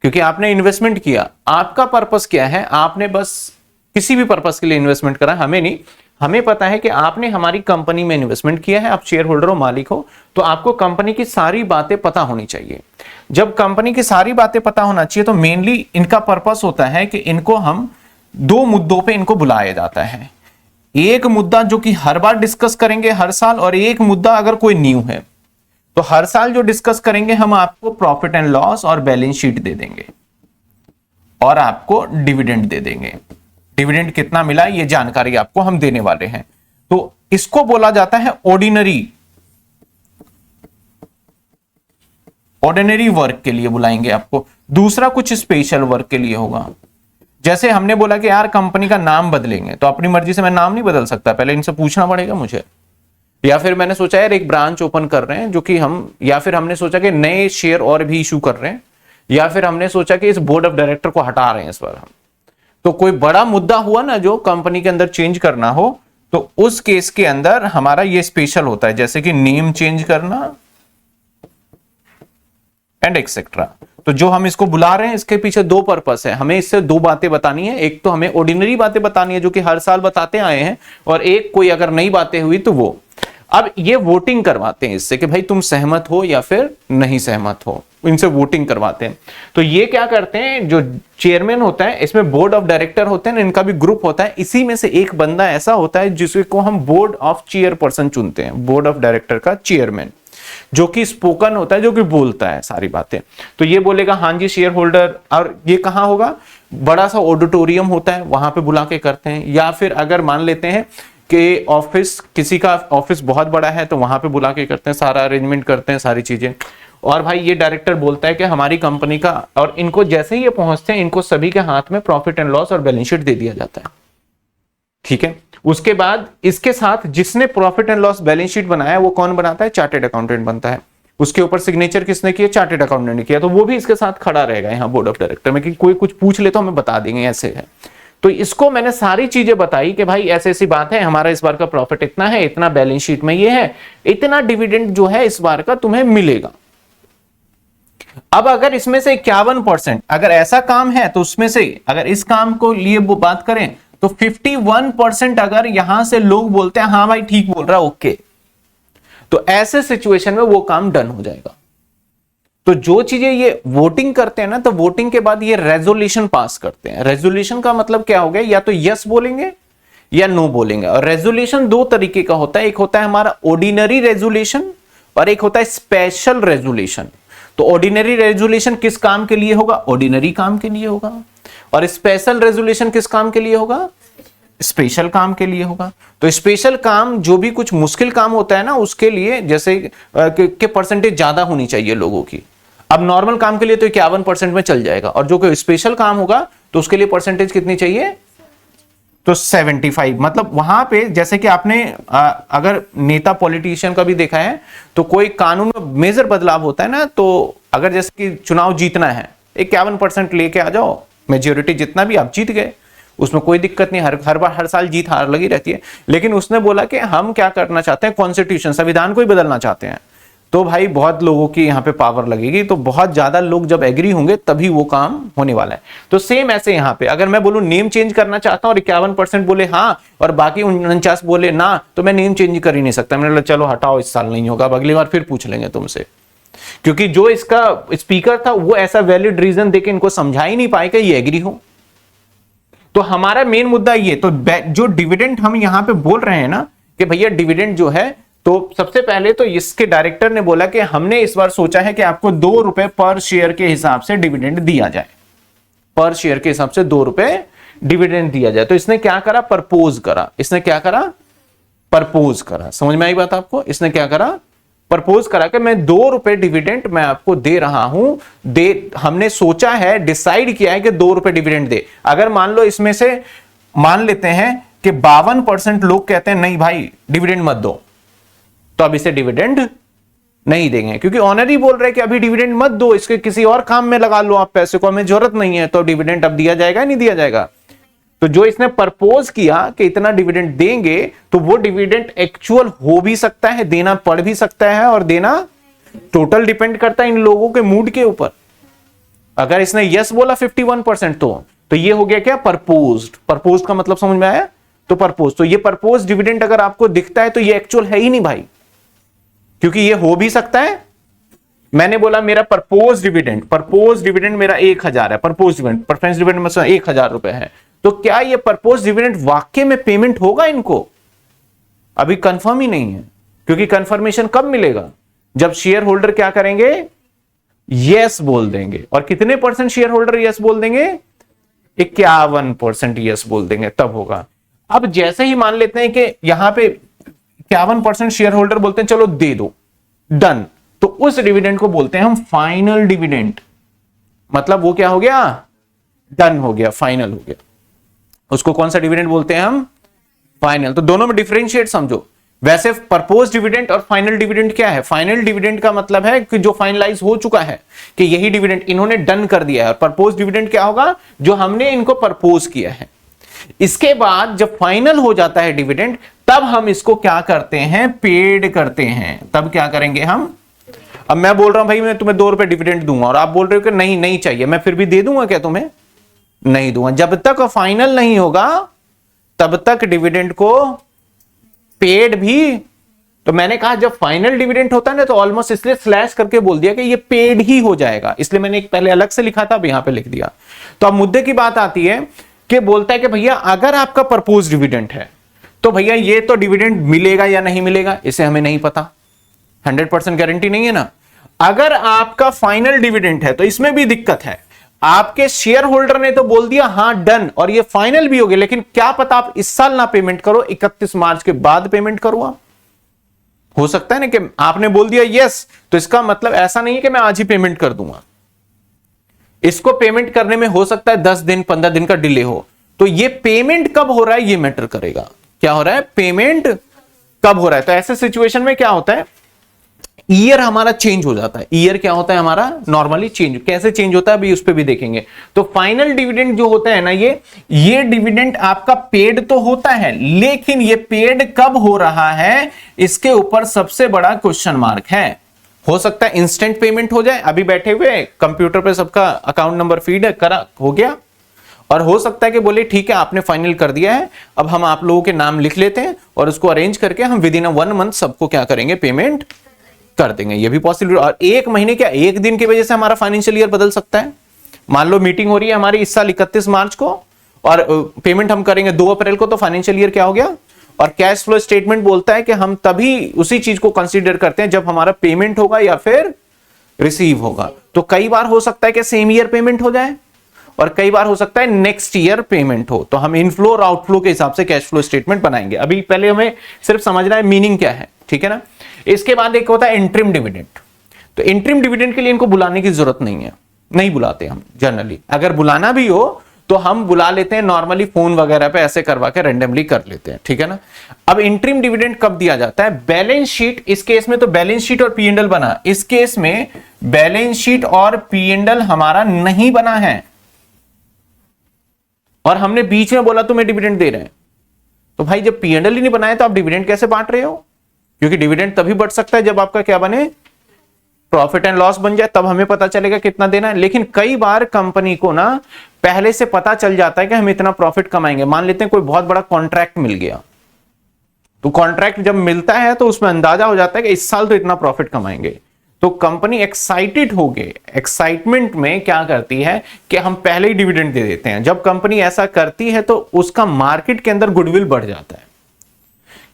क्योंकि आपने इन्वेस्टमेंट किया, आपका पर्पस क्या है, आपने बस किसी भी पर्पस के लिए इन्वेस्टमेंट करा, हमें नहीं, हमें पता है कि आपने हमारी कंपनी में इन्वेस्टमेंट किया है, आप शेयर होल्डर हो, मालिक हो, तो आपको कंपनी की सारी बातें पता होनी चाहिए। जब कंपनी की सारी बातें पता होना चाहिए तो मेनली इनका पर्पस होता है कि इनको हम 2 मुद्दों पे इनको बुलाया जाता है। एक मुद्दा जो कि हर बार डिस्कस करेंगे हर साल, और एक मुद्दा अगर कोई न्यू है तो हर साल जो डिस्कस करेंगे हम आपको प्रॉफिट एंड लॉस और बैलेंस शीट दे देंगे और आपको डिविडेंड दे देंगे। डिविडेंड कितना मिला ये जानकारी आपको हम देने वाले हैं। तो इसको बोला जाता है ऑर्डिनरी वर्क के लिए बुलाएंगे आपको। दूसरा कुछ स्पेशल वर्क के लिए होगा। जैसे हमने बोला कि यार कंपनी का नाम बदलेंगे, तो अपनी मर्जी से मैं नाम नहीं बदल सकता, पहले इनसे पूछना पड़ेगा मुझे। या फिर मैंने सोचा यार एक ब्रांच ओपन कर रहे हैं जो कि हम, या फिर हमने सोचा कि नए शेयर और भी इशू कर रहे हैं, या फिर हमने सोचा कि इस बोर्ड ऑफ डायरेक्टर को हटा रहे हैं इस बार हम। तो कोई बड़ा मुद्दा हुआ ना जो कंपनी के अंदर चेंज करना हो, तो उस केस के अंदर हमारा ये स्पेशल होता है, जैसे कि नेम चेंज करना एंड एक्सेट्रा। तो जो हम इसको बुला रहे हैं इसके पीछे दो पर्पस है, हमें इससे दो बातें बतानी है। एक तो हमें ऑर्डिनरी बातें बतानी है जो कि हर साल बताते आए हैं, और एक कोई अगर नई बातें हुई तो वो। अब ये वोटिंग करवाते हैं इससे कि भाई तुम सहमत हो या फिर नहीं सहमत हो, इनसे वोटिंग करवाते हैं। तो ये क्या करते हैं, जो चेयरमैन होता है इसमें बोर्ड ऑफ डायरेक्टर होते हैं, इनका भी ग्रुप होता है, इसी में से एक बंदा ऐसा होता है जिसको हम बोर्ड ऑफ चेयरपर्सन चुनते हैं, बोर्ड ऑफ डायरेक्टर का चेयरमैन, जो कि स्पोकन होता है, जो कि बोलता है सारी बातें। तो ये बोलेगा हाँ जी शेयर होल्डर, और ये कहां होगा, बड़ा सा ऑडिटोरियम होता है वहां पे बुला के करते हैं। या फिर अगर मान लेते हैं कि ऑफिस, किसी का ऑफिस बहुत बड़ा है तो वहां पे बुला के करते हैं, सारा अरेंजमेंट करते हैं, सारी चीजें। और भाई ये डायरेक्टर बोलता है कि हमारी कंपनी का, और इनको जैसे ही ये पहुंचते हैं इनको सभी के हाथ में प्रॉफिट एंड लॉस और बैलेंस शीट दे दिया जाता है, ठीक है। उसके बाद इसके साथ जिसने profit and loss balance sheet बनाया वो कौन बनाता है, चार्टेड अकाउंटेंट बनता है। उसके ऊपर सिग्नेचर किसने किया, चार्टेड अकाउंटेंट ने किया, तो वो भी इसके साथ खड़ा रहेगा यहाँ बोर्ड ऑफ डायरेक्टर में, कि कोई कुछ पूछ ले तो हमें बता देंगे ऐसे है। तो इसको मैंने सारी चीजें बताई कि भाई ऐसी ऐसी बात है, हमारा इस बार का प्रॉफिट इतना है, इतना बैलेंस शीट में ये है, इतना डिविडेंड जो है इस बार का तुम्हें मिलेगा। अब अगर इसमें से 51% अगर ऐसा काम है तो उसमें से अगर इस काम को लिए बात करें तो 51% अगर यहां से लोग बोलते हैं हाँ भाई ठीक बोल रहा ओके, तो ऐसे सिचुएशन में वो काम डन हो जाएगा। तो जो चीजें ये वोटिंग करते हैं ना, तो वोटिंग के बाद ये रेजोल्यूशन पास करते हैं। रेजोल्यूशन का मतलब क्या हो गया, या तो यस बोलेंगे या नो बोलेंगे। और रेजोल्यूशन दो तरीके का होता है, एक होता है हमारा ऑर्डिनरी रेजोल्यूशन और एक होता है स्पेशल रेजोल्यूशन। तो ऑर्डिनरी रेजोल्यूशन किस काम के लिए होगा, ऑर्डिनरी काम के लिए होगा, और स्पेशल रेजोल्यूशन किस काम के लिए होगा, स्पेशल काम के लिए होगा। तो स्पेशल काम जो भी कुछ मुश्किल काम होता है ना उसके लिए, जैसे कि परसेंटेज ज्यादा होनी चाहिए लोगों की। अब नॉर्मल काम के लिए तो 51% में चल जाएगा, और जो कोई स्पेशल काम होगा तो उसके लिए परसेंटेज कितनी चाहिए, तो 75। मतलब वहां पे जैसे कि आपने अगर नेता पॉलिटिशियन का भी देखा है, तो कोई कानून में मेजर बदलाव होता है ना, तो अगर जैसे कि चुनाव जीतना है 51% लेके आ जाओ, मेजोरिटी जितना भी आप जीत गए, उसमें कोई दिक्कत नहीं, हर बार हर साल जीत हार लगी रहती है। लेकिन उसने बोला कि हम क्या करना चाहते हैं, कॉन्स्टिट्यूशन संविधान को ही बदलना चाहते हैं, तो भाई बहुत लोगों की यहाँ पे पावर लगेगी, तो बहुत ज्यादा लोग जब एग्री होंगे तभी वो काम होने वाला है। तो सेम ऐसे यहाँ पे अगर मैं बोलूं नेम चेंज करना चाहता हूं और 51% बोले हाँ और बाकी 49 बोले ना, तो मैं नेम चेंज कर ही नहीं सकता। मैंने बोला चलो हटाओ इस साल नहीं होगा, अब अगली बार फिर पूछ लेंगे तुमसे, क्योंकि जो इसका स्पीकर था वो ऐसा वैलिड रीजन देके इनको समझा ही नहीं पाए कि ये एग्री हो। तो हमारा मेन मुद्दा ये, तो जो डिविडेंड हम यहां पे बोल रहे हैं ना कि भैया डिविडेंड जो है, तो सबसे पहले तो इसके डायरेक्टर ने बोला कि हमने इस बार सोचा है कि आपको 2 रुपए पर शेयर के हिसाब से डिविडेंड दिया जाए, पर शेयर के हिसाब से 2 रुपए डिविडेंड दिया जाए। तो इसने क्या करा, प्रपोज करा। इसने क्या करा, प्रपोज करा। समझ में आई बात आपको, इसने क्या करा, प्रपोज करा कि मैं 2 रुपए डिविडेंड मैं आपको दे रहा हूं, हमने सोचा है, डिसाइड किया है कि 2 रुपए डिविडेंड दे। अगर मान लो इसमें से मान लेते हैं कि 52% लोग कहते हैं नहीं भाई डिविडेंड मत दो, तो अब इसे डिविडेंड नहीं देंगे, क्योंकि ऑनर ही बोल रहे हैं कि अभी डिविडेंड मत दो, इसके किसी और काम में लगा लो आप पैसे को, हमें जरूरत नहीं है। तो डिविडेंड अब दिया जाएगा नहीं दिया जाएगा। तो जो इसने प्रपोज किया कि इतना डिविडेंड देंगे, तो वो डिविडेंड एक्चुअल हो भी सकता है, देना पड़ भी सकता है, और देना टोटल डिपेंड करता है इन लोगों के मूड के ऊपर। अगर इसने यस बोला 51% तो ये हो गया क्या, प्रपोज्ड। प्रपोज्ड का मतलब समझ में आया, तो प्रपोज, तो ये प्रपोज डिविडेंड अगर आपको दिखता है तो ये एक्चुअल है ही नहीं भाई, क्योंकि ये हो भी सकता है। मैंने बोला मेरा प्रपोज डिविडेंड मेरा 1000 है, प्रपोज डिविडेंड प्रेफरेंस डिविडेंड में 1000 रुपए है, तो क्या ये प्रपोज डिविडेंड वाकई में पेमेंट होगा इनको? अभी कंफर्म ही नहीं है, क्योंकि कंफर्मेशन कब मिलेगा? जब शेयर होल्डर क्या करेंगे? यस बोल देंगे। और कितने परसेंट शेयर होल्डर यस बोल देंगे? 51% यस बोल देंगे, तब होगा। अब जैसे ही मान लेते हैं कि यहां पे 51% शेयर होल्डर बोलते हैं चलो दे दो, डन, तो उस डिविडेंड को बोलते हैं हम फाइनल डिविडेंड। मतलब वो क्या हो गया? डन हो गया, फाइनल हो गया। उसको कौन सा डिविडेंड बोलते हैं हम? फाइनल। तो दोनों में डिफरेंशिएट समझो। वैसे प्रपोज डिविडेंड और फाइनल डिविडेंड क्या है? फाइनल डिविडेंड का मतलब है कि जो फाइनलाइज हो चुका है कि यही डिविडेंड इन्होंने डन कर दिया है, और प्रपोज डिविडेंड क्या होगा? जो हमने इनको प्रपोज किया है। इसके बाद जब फाइनल हो जाता है डिविडेंड, तब हम इसको क्या करते हैं? पेड करते हैं। तब क्या करेंगे हम? अब मैं बोल रहा हूं भाई मैं तुम्हें 2 रुपए डिविडेंड दूंगा, और आप बोल रहे हो कि नहीं नहीं चाहिए, मैं फिर भी दे दूंगा क्या तुम्हें? नहीं दूंगा। जब तक फाइनल नहीं होगा तब तक डिविडेंड को पेड भी। तो मैंने कहा जब फाइनल डिविडेंड होता है ना, तो ऑलमोस्ट इसलिए स्लैश करके बोल दिया कि ये पेड ही हो जाएगा, इसलिए मैंने एक पहले अलग से लिखा था, अब यहां पे लिख दिया। तो अब मुद्दे की बात आती है कि बोलता है कि भैया अगर आपका प्रपोज डिविडेंड है तो भैया ये तो डिविडेंड मिलेगा या नहीं मिलेगा, इसे हमें नहीं पता, 100% गारंटी नहीं है ना। अगर आपका फाइनल डिविडेंड है तो इसमें भी दिक्कत है। आपके शेयर होल्डर ने तो बोल दिया हां डन, और ये फाइनल भी हो गया, लेकिन क्या पता आप इस साल ना पेमेंट करो, 31 मार्च के बाद पेमेंट करो। आप हो सकता है ना कि आपने बोल दिया यस, तो इसका मतलब ऐसा नहीं है कि मैं आज ही पेमेंट कर दूंगा। इसको पेमेंट करने में हो सकता है 10 दिन 15 दिन का डिले हो। तो ये पेमेंट कब हो रहा है ये मैटर करेगा। क्या हो रहा है? पेमेंट कब हो रहा है। तो ऐसे सिचुएशन में क्या होता है? ईयर हमारा चेंज हो जाता है। ईयर क्या होता है हमारा? Normally change. कैसे चेंज होता है अभी उस पर भी देखेंगे। तो फाइनल डिविडेंड जो होता है ना, ये डिविडेंड आपका पेड तो होता है, लेकिन ये पेड कब हो रहा है इसके ऊपर सबसे बड़ा क्वेश्चन मार्क है। हो सकता है इंस्टेंट पेमेंट हो जाए, अभी बैठे हुए कंप्यूटर पे सबका अकाउंट नंबर फीड है, करा हो गया। और हो सकता है कि बोले ठीक है आपने फाइनल कर दिया है, अब हम आप लोगों के नाम लिख लेते हैं और उसको अरेंज करके हम विद इन 1 मंथ सबको क्या करेंगे? पेमेंट कर देंगे। ये भी पॉसिबल। और 1 महीने क्या 1 दिन की वजह से हमारा फाइनेंशियल ईयर बदल सकता है। मान लो मीटिंग हो रही है हमारी इस साल 31 मार्च को, और पेमेंट हम करेंगे 2 अप्रैल को, तो फाइनेंशियल ईयर क्या हो गया? और कैश फ्लो स्टेटमेंट बोलता है कि हम तभी उसी चीज को कंसीडर करते हैं जब हमारा पेमेंट होगा या फिर रिसीव होगा। तो कई बार हो सकता है कि सेम ईयर पेमेंट हो जाए, और कई बार हो सकता है नेक्स्ट ईयर पेमेंट हो। तो हम इनफ्लो और आउटफ्लो के हिसाब से कैश फ्लो स्टेटमेंट बनाएंगे। अभी पहले हमें सिर्फ समझना है मीनिंग क्या है, ठीक है ना। इसके बाद एक होता है इंटरिम डिविडेंड। तो इंटरिम डिविडेंड के लिए इनको बुलाने की जरूरत नहीं है, नहीं बुलाते हम जनरली। अगर बुलाना भी हो तो हम बुला लेते हैं नॉर्मली फोन वगैरह पे ऐसे करवा के रैंडमली कर लेते हैं, ठीक है ना। अब इंटरिम डिविडेंड कब दिया जाता है? बैलेंस शीट, इस केस में तो बैलेंस शीट और पी&एल बना, इस केस में बैलेंस शीट और पी&एल हमारा नहीं बना है, और हमने बीच में बोला तुम्हें डिविडेंड दे रहे हैं। तो भाई जब पी&एल ही नहीं बनाया तो आप डिविडेंड कैसे बांट रहे हो? क्योंकि डिविडेंड तभी बढ़ सकता है जब आपका क्या बने? प्रॉफिट एंड लॉस बन जाए, तब हमें पता चलेगा कितना देना है। लेकिन कई बार कंपनी को ना पहले से पता चल जाता है कि हम इतना प्रॉफिट कमाएंगे। मान लेते हैं कोई बहुत बड़ा कॉन्ट्रैक्ट मिल गया, तो कॉन्ट्रैक्ट जब मिलता है तो उसमें अंदाजा हो जाता है कि इस साल तो इतना प्रॉफिट कमाएंगे। तो कंपनी एक्साइटेड हो गए, एक्साइटमेंट में क्या करती है कि हम पहले ही डिविडेंड दे देते हैं। जब कंपनी ऐसा करती है तो उसका मार्केट के अंदर गुडविल बढ़ जाता है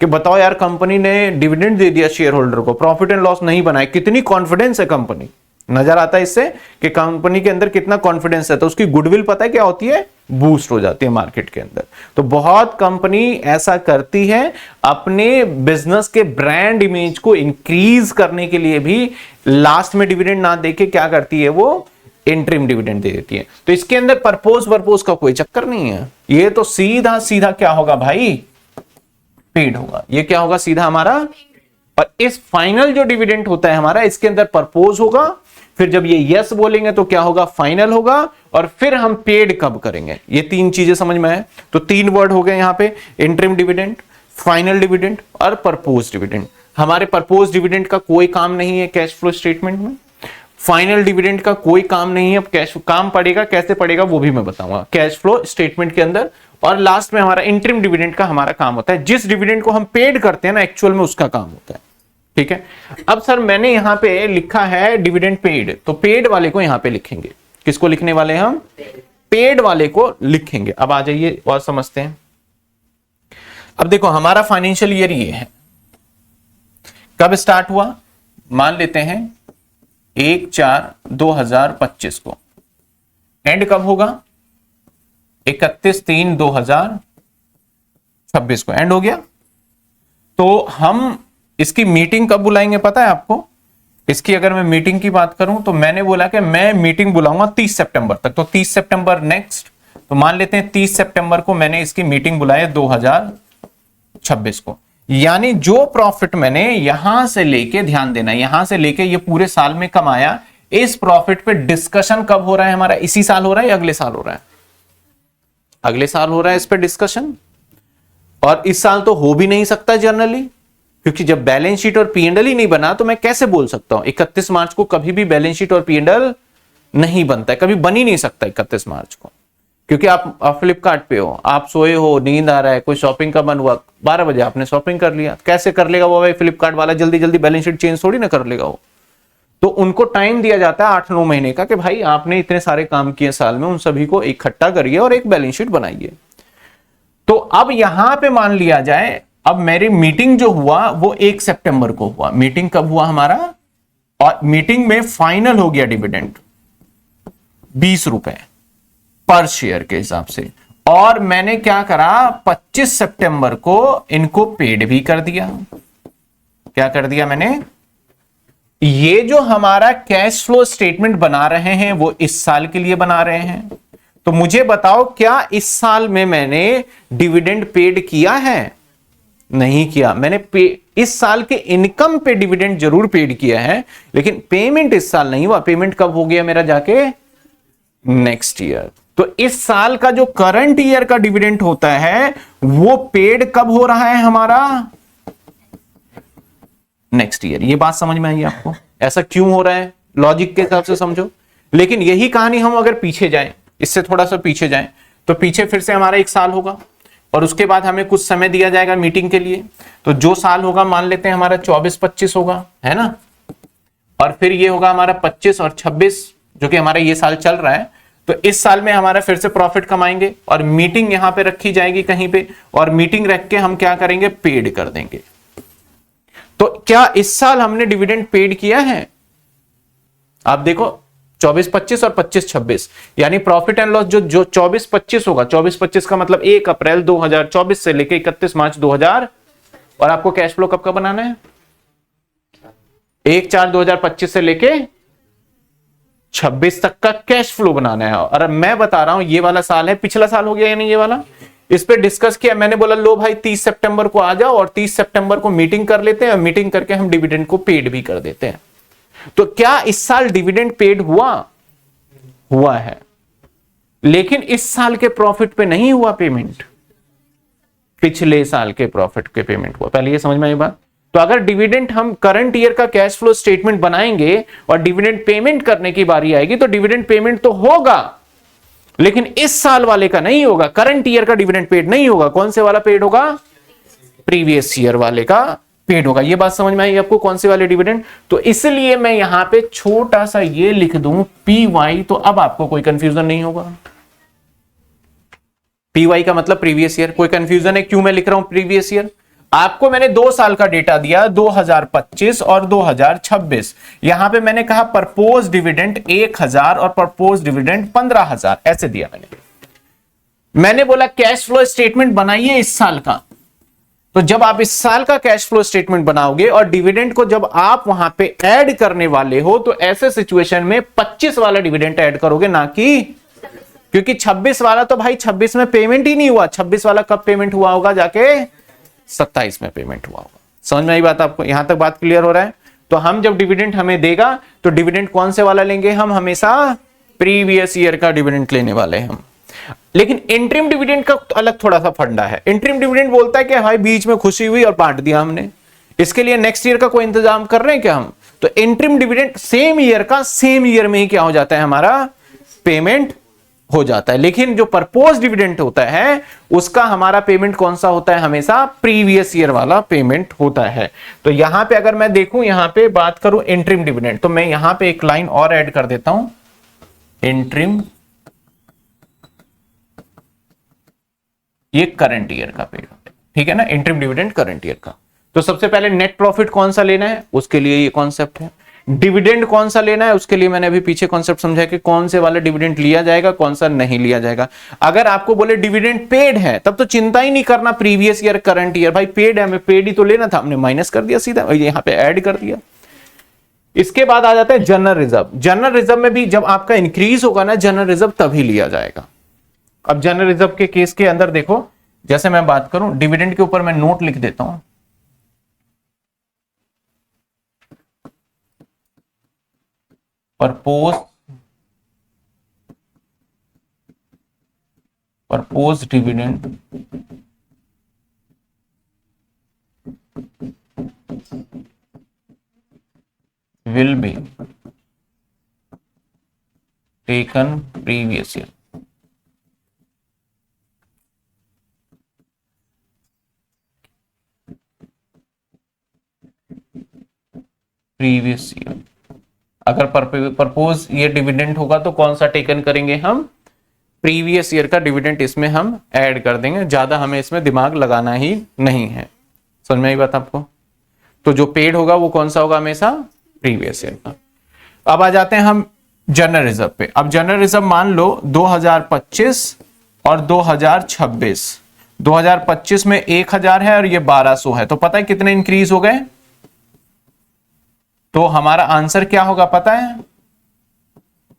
कि बताओ यार कंपनी ने डिविडेंड दे दिया शेयर होल्डर को, प्रॉफिट एंड लॉस नहीं बनाए, कितनी कॉन्फिडेंस है कंपनी। नजर आता है इससे कि कंपनी के अंदर कितना कॉन्फिडेंस है, तो उसकी गुडविल पता है क्या होती है? बूस्ट हो जाती है मार्केट के अंदर। तो बहुत कंपनी ऐसा करती है अपने बिजनेस के ब्रांड इमेज को इंक्रीज करने के लिए भी लास्ट में डिविडेंड ना देके क्या करती है? वो इंटरिम डिविडेंड दे देती है। तो इसके अंदर परपोज का कोई चक्कर नहीं है, ये तो सीधा सीधा क्या होगा भाई? पेड होगा। ये क्या होगा? सीधा हमारा। और इस फाइनल जो डिविडेंड होता है हमारा, इसके अंदर परपोज होगा, फिर जब ये यस बोलेंगे तो क्या होगा? फाइनल होगा, और फिर हम पेड कब करेंगे। ये 3 चीजें समझ में आए। तो 3 वर्ड हो गए यहां पे, इंटरिम डिविडेंड, फाइनल डिविडेंड और परपोज डिविडेंड। हमारे परपोज डिविडेंड का कोई काम नहीं है कैश फ्लो स्टेटमेंट में, फाइनल डिविडेंड का कोई काम नहीं है। अब कैश काम पड़ेगा, कैसे पड़ेगा वो भी मैं बताऊंगा कैश फ्लो स्टेटमेंट के अंदर। और लास्ट में हमारा इंटरिम डिविडेंड का हमारा काम होता है, जिस डिविडेंड को हम पेड करते हैं ना एक्चुअल में, उसका काम होता है, ठीक है। अब सर मैंने यहां पे लिखा है डिविडेंड पेड, तो पेड वाले को यहां पे लिखेंगे। किसको लिखने वाले हैं हम? पेड वाले को लिखेंगे। अब आ जाइए और समझते हैं। अब देखो हमारा फाइनेंशियल ईयर ये है, कब स्टार्ट हुआ, मान लेते हैं 1/4/2025 को, एंड कब होगा 31/3/2026 को एंड हो गया। तो हम इसकी मीटिंग कब बुलाएंगे पता है आपको? इसकी अगर मैं मीटिंग की बात करूं तो मैंने बोला कि मैं मीटिंग बुलाऊंगा 30 सितंबर तक, तो 30 सितंबर नेक्स्ट, तो मान लेते हैं 30 सितंबर को मैंने इसकी मीटिंग बुलाई 2026 को। यानी जो प्रॉफिट मैंने यहां से लेके, ध्यान देना, यहां से लेके ये पूरे साल में कमाया, इस प्रॉफिट पे डिस्कशन कब हो रहा है हमारा? इसी साल हो रहा है या अगले साल हो रहा है? अगले साल हो रहा है इस पे डिस्कशन। और इस साल तो हो भी नहीं सकता जनरली, क्योंकि जब बैलेंस शीट और पी&एल ही नहीं बना तो मैं कैसे बोल सकता हूं 31 मार्च को कभी भी बैलेंस शीट और पी&एल नहीं बनता है, कभी बन ही नहीं सकता 31 मार्च को। क्योंकि आप फ्लिपकार्ट पे हो, आप सोए हो, नींद आ रहा है, कोई शॉपिंग का मन हुआ, 12 बजे आपने शॉपिंग कर लिया, कैसे कर लेगा वो भाई फ्लिपकार्ट वाला? जल्दी जल्दी बैलेंस शीट चेंज थोड़ी ना कर लेगा वो। तो उनको टाइम दिया जाता है 8-9 महीने का कि भाई आपने इतने सारे काम किए साल में, उन सभी को इकट्ठा करिए और एक बैलेंस शीट बनाइए। तो अब यहां पे मान लिया जाए, अब मेरी मीटिंग जो हुआ वो 1 सितंबर को हुआ। मीटिंग कब हुआ हमारा? और मीटिंग में फाइनल हो गया डिविडेंड 20 रुपए पर शेयर के हिसाब से, और मैंने क्या करा 25 सितंबर को इनको पेड भी कर दिया। क्या कर दिया मैंने? ये जो हमारा कैश फ्लो स्टेटमेंट बना रहे हैं वो इस साल के लिए बना रहे हैं। तो मुझे बताओ क्या इस साल में मैंने डिविडेंड पेड किया है? नहीं किया। मैंने इस साल के इनकम पे डिविडेंड जरूर पेड किया है, लेकिन पेमेंट इस साल नहीं हुआ। पेमेंट कब हो गया मेरा? जाके नेक्स्ट ईयर। तो इस साल का जो करंट ईयर का डिविडेंड होता है वो पेड कब हो रहा है हमारा? Next year. ये बात समझ में आई आपको? ऐसा क्यों हो रहा है, लॉजिक के हिसाब से समझो। लेकिन यही कहानी हम अगर पीछे जाएं, इससे थोड़ा सा पीछे जाएं, तो पीछे फिर से हमारा 1 साल होगा और उसके बाद हमें कुछ समय दिया जाएगा मीटिंग के लिए। तो जो साल होगा मान लेते हैं हमारा 24-25 होगा, है ना? और फिर ये होगा हमारा 25 और 26, जो कि हमारा ये साल चल रहा है। तो इस साल में हमारा फिर से प्रॉफिट कमाएंगे और मीटिंग यहां पे रखी जाएगी कहीं पे, और मीटिंग रख के हम क्या करेंगे? पेड कर देंगे। तो क्या इस साल हमने डिविडेंड पेड किया है? आप देखो 24-25 और 25-26, यानी प्रॉफिट एंड लॉस जो 24-25 होगा, 24-25 का मतलब 1 अप्रैल 2024 से लेके 31 मार्च 2000, और आपको कैश फ्लो कब का बनाना है? 1/4/2025 से लेके 26 तक का कैश फ्लो बनाना है। और मैं बता रहा हूं ये वाला साल है, पिछला साल हो गया यानी ये वाला, इस पे डिस्कस किया। मैंने बोला लो भाई 30 सितंबर को आ जाओ, और 30 सितंबर को मीटिंग कर लेते हैं, और मीटिंग करके हम डिविडेंड को पेड भी कर देते हैं। तो क्या इस साल डिविडेंड पेड हुआ? हुआ है, लेकिन इस साल के प्रॉफिट पे नहीं हुआ पेमेंट, पिछले साल के प्रॉफिट के पेमेंट हुआ। पहले ये समझ में आई बात? तो अगर डिविडेंड हम करंट ईयर का कैश फ्लो स्टेटमेंट बनाएंगे और डिविडेंड पेमेंट करने की बारी आएगी तो डिविडेंड पेमेंट तो होगा, लेकिन इस साल वाले का नहीं होगा। करंट ईयर का डिविडेंड पेड नहीं होगा। कौन से वाला पेड होगा? प्रीवियस ईयर वाले का पेड होगा। ये बात समझ में आई आपको? कौन से वाले डिविडेंड? तो इसलिए मैं यहां पे छोटा सा ये लिख दूं PY, तो अब आपको कोई कंफ्यूजन नहीं होगा। PY का मतलब प्रीवियस ईयर। कोई कंफ्यूजन है क्यों मैं लिख रहा हूं प्रीवियस ईयर? आपको मैंने 2 साल का डेटा दिया, 2025 और 2026। यहां पे मैंने कहा प्रपोज डिविडेंड 1000 और प्रपोज डिविडेंड 15000, ऐसे दिया मैंने बोला कैश फ्लो स्टेटमेंट बनाइए इस साल का। तो जब आप इस साल का कैश फ्लो स्टेटमेंट बनाओगे और डिविडेंड को जब आप वहां पे ऐड करने वाले हो, तो ऐसे सिचुएशन में 25 वाला डिविडेंड ऐड करोगे, ना कि, क्योंकि 26 वाला तो भाई 26 में पेमेंट ही नहीं हुआ। 26 वाला कब पेमेंट हुआ होगा? जाके 27 में पेमेंट हुआ होगा। समझ में आई बात आपको? यहां तक बात क्लियर हो रहा है? तो हम जब डिविडेंड हमें देगा तो डिविडेंड कौन से वाला लेंगे? हम हमेशा प्रीवियस ईयर का डिविडेंड लेने वाले हैं हम। लेकिन इंटरिम डिविडेंड का अलग थोड़ा सा फंडा है। इंटरिम डिविडेंड बोलता है कि भाई बीच में खुशी हुई और बांट दिया हमने, इसके लिए नेक्स्ट ईयर का कोई इंतजाम कर रहे हैं क्या हम? तो इंटरिम डिविडेंड सेम ईयर का सेम ईयर में ही क्या हो जाता है? हमारा पेमेंट हो जाता है। लेकिन जो प्रपोज डिविडेंड होता है उसका हमारा पेमेंट कौन सा होता है? हमेशा प्रीवियस ईयर वाला पेमेंट होता है। तो यहां पे अगर मैं देखूं, यहां पे बात करूं इंटरिम डिविडेंड, तो मैं यहां पे एक लाइन और ऐड कर देता हूं, इंटरिम ये करंट ईयर का पेड हो जाएगा, ठीक है ना, इंटरिम डिविडेंड करंट ईयर का। तो सबसे पहले नेट प्रॉफिट कौन सा लेना है उसके लिए ये कॉन्सेप्ट है। डिविडेंड कौन सा लेना है उसके लिए मैंने अभी पीछे कॉन्सेप्ट समझाया कि कौन से वाला डिविडेंड लिया जाएगा कौन सा नहीं लिया जाएगा। अगर आपको बोले डिविडेंड पेड है तब तो चिंता ही नहीं करना प्रीवियस ईयर करंट ईयर, भाई पेड है हमें पेड ही तो लेना था, हमने माइनस कर दिया सीधा, यहां पे ऐड कर दिया। इसके बाद आ जाता है जनरल रिजर्व। जनरल रिजर्व में भी जब आपका इंक्रीज होगा ना जनरल रिजर्व तभी लिया जाएगा। अब जनरल रिजर्व के केस के अंदर देखो, जैसे मैं बात करूं डिविडेंड के ऊपर मैं नोट लिख देता हूं, propose dividend will be taken previous year। Previous year अगर परपोज ये डिविडेंड होगा तो कौन सा टेकन करेंगे हम, प्रीवियस ईयर का डिविडेंड इसमें हम ऐड कर देंगे, ज्यादा हमें इसमें दिमाग लगाना ही नहीं है। समझ में आई बात आपको। तो जो पेड होगा वो कौन सा होगा, हमेशा प्रीवियस ईयर का। अब आ जाते हैं हम जनरल रिजर्व पे। अब जनरल रिजर्व मान लो 2025 और 2026, 2025 में 1000 है और ये 1200 है, तो पता है कितने इंक्रीज हो गए, तो हमारा आंसर क्या होगा पता है,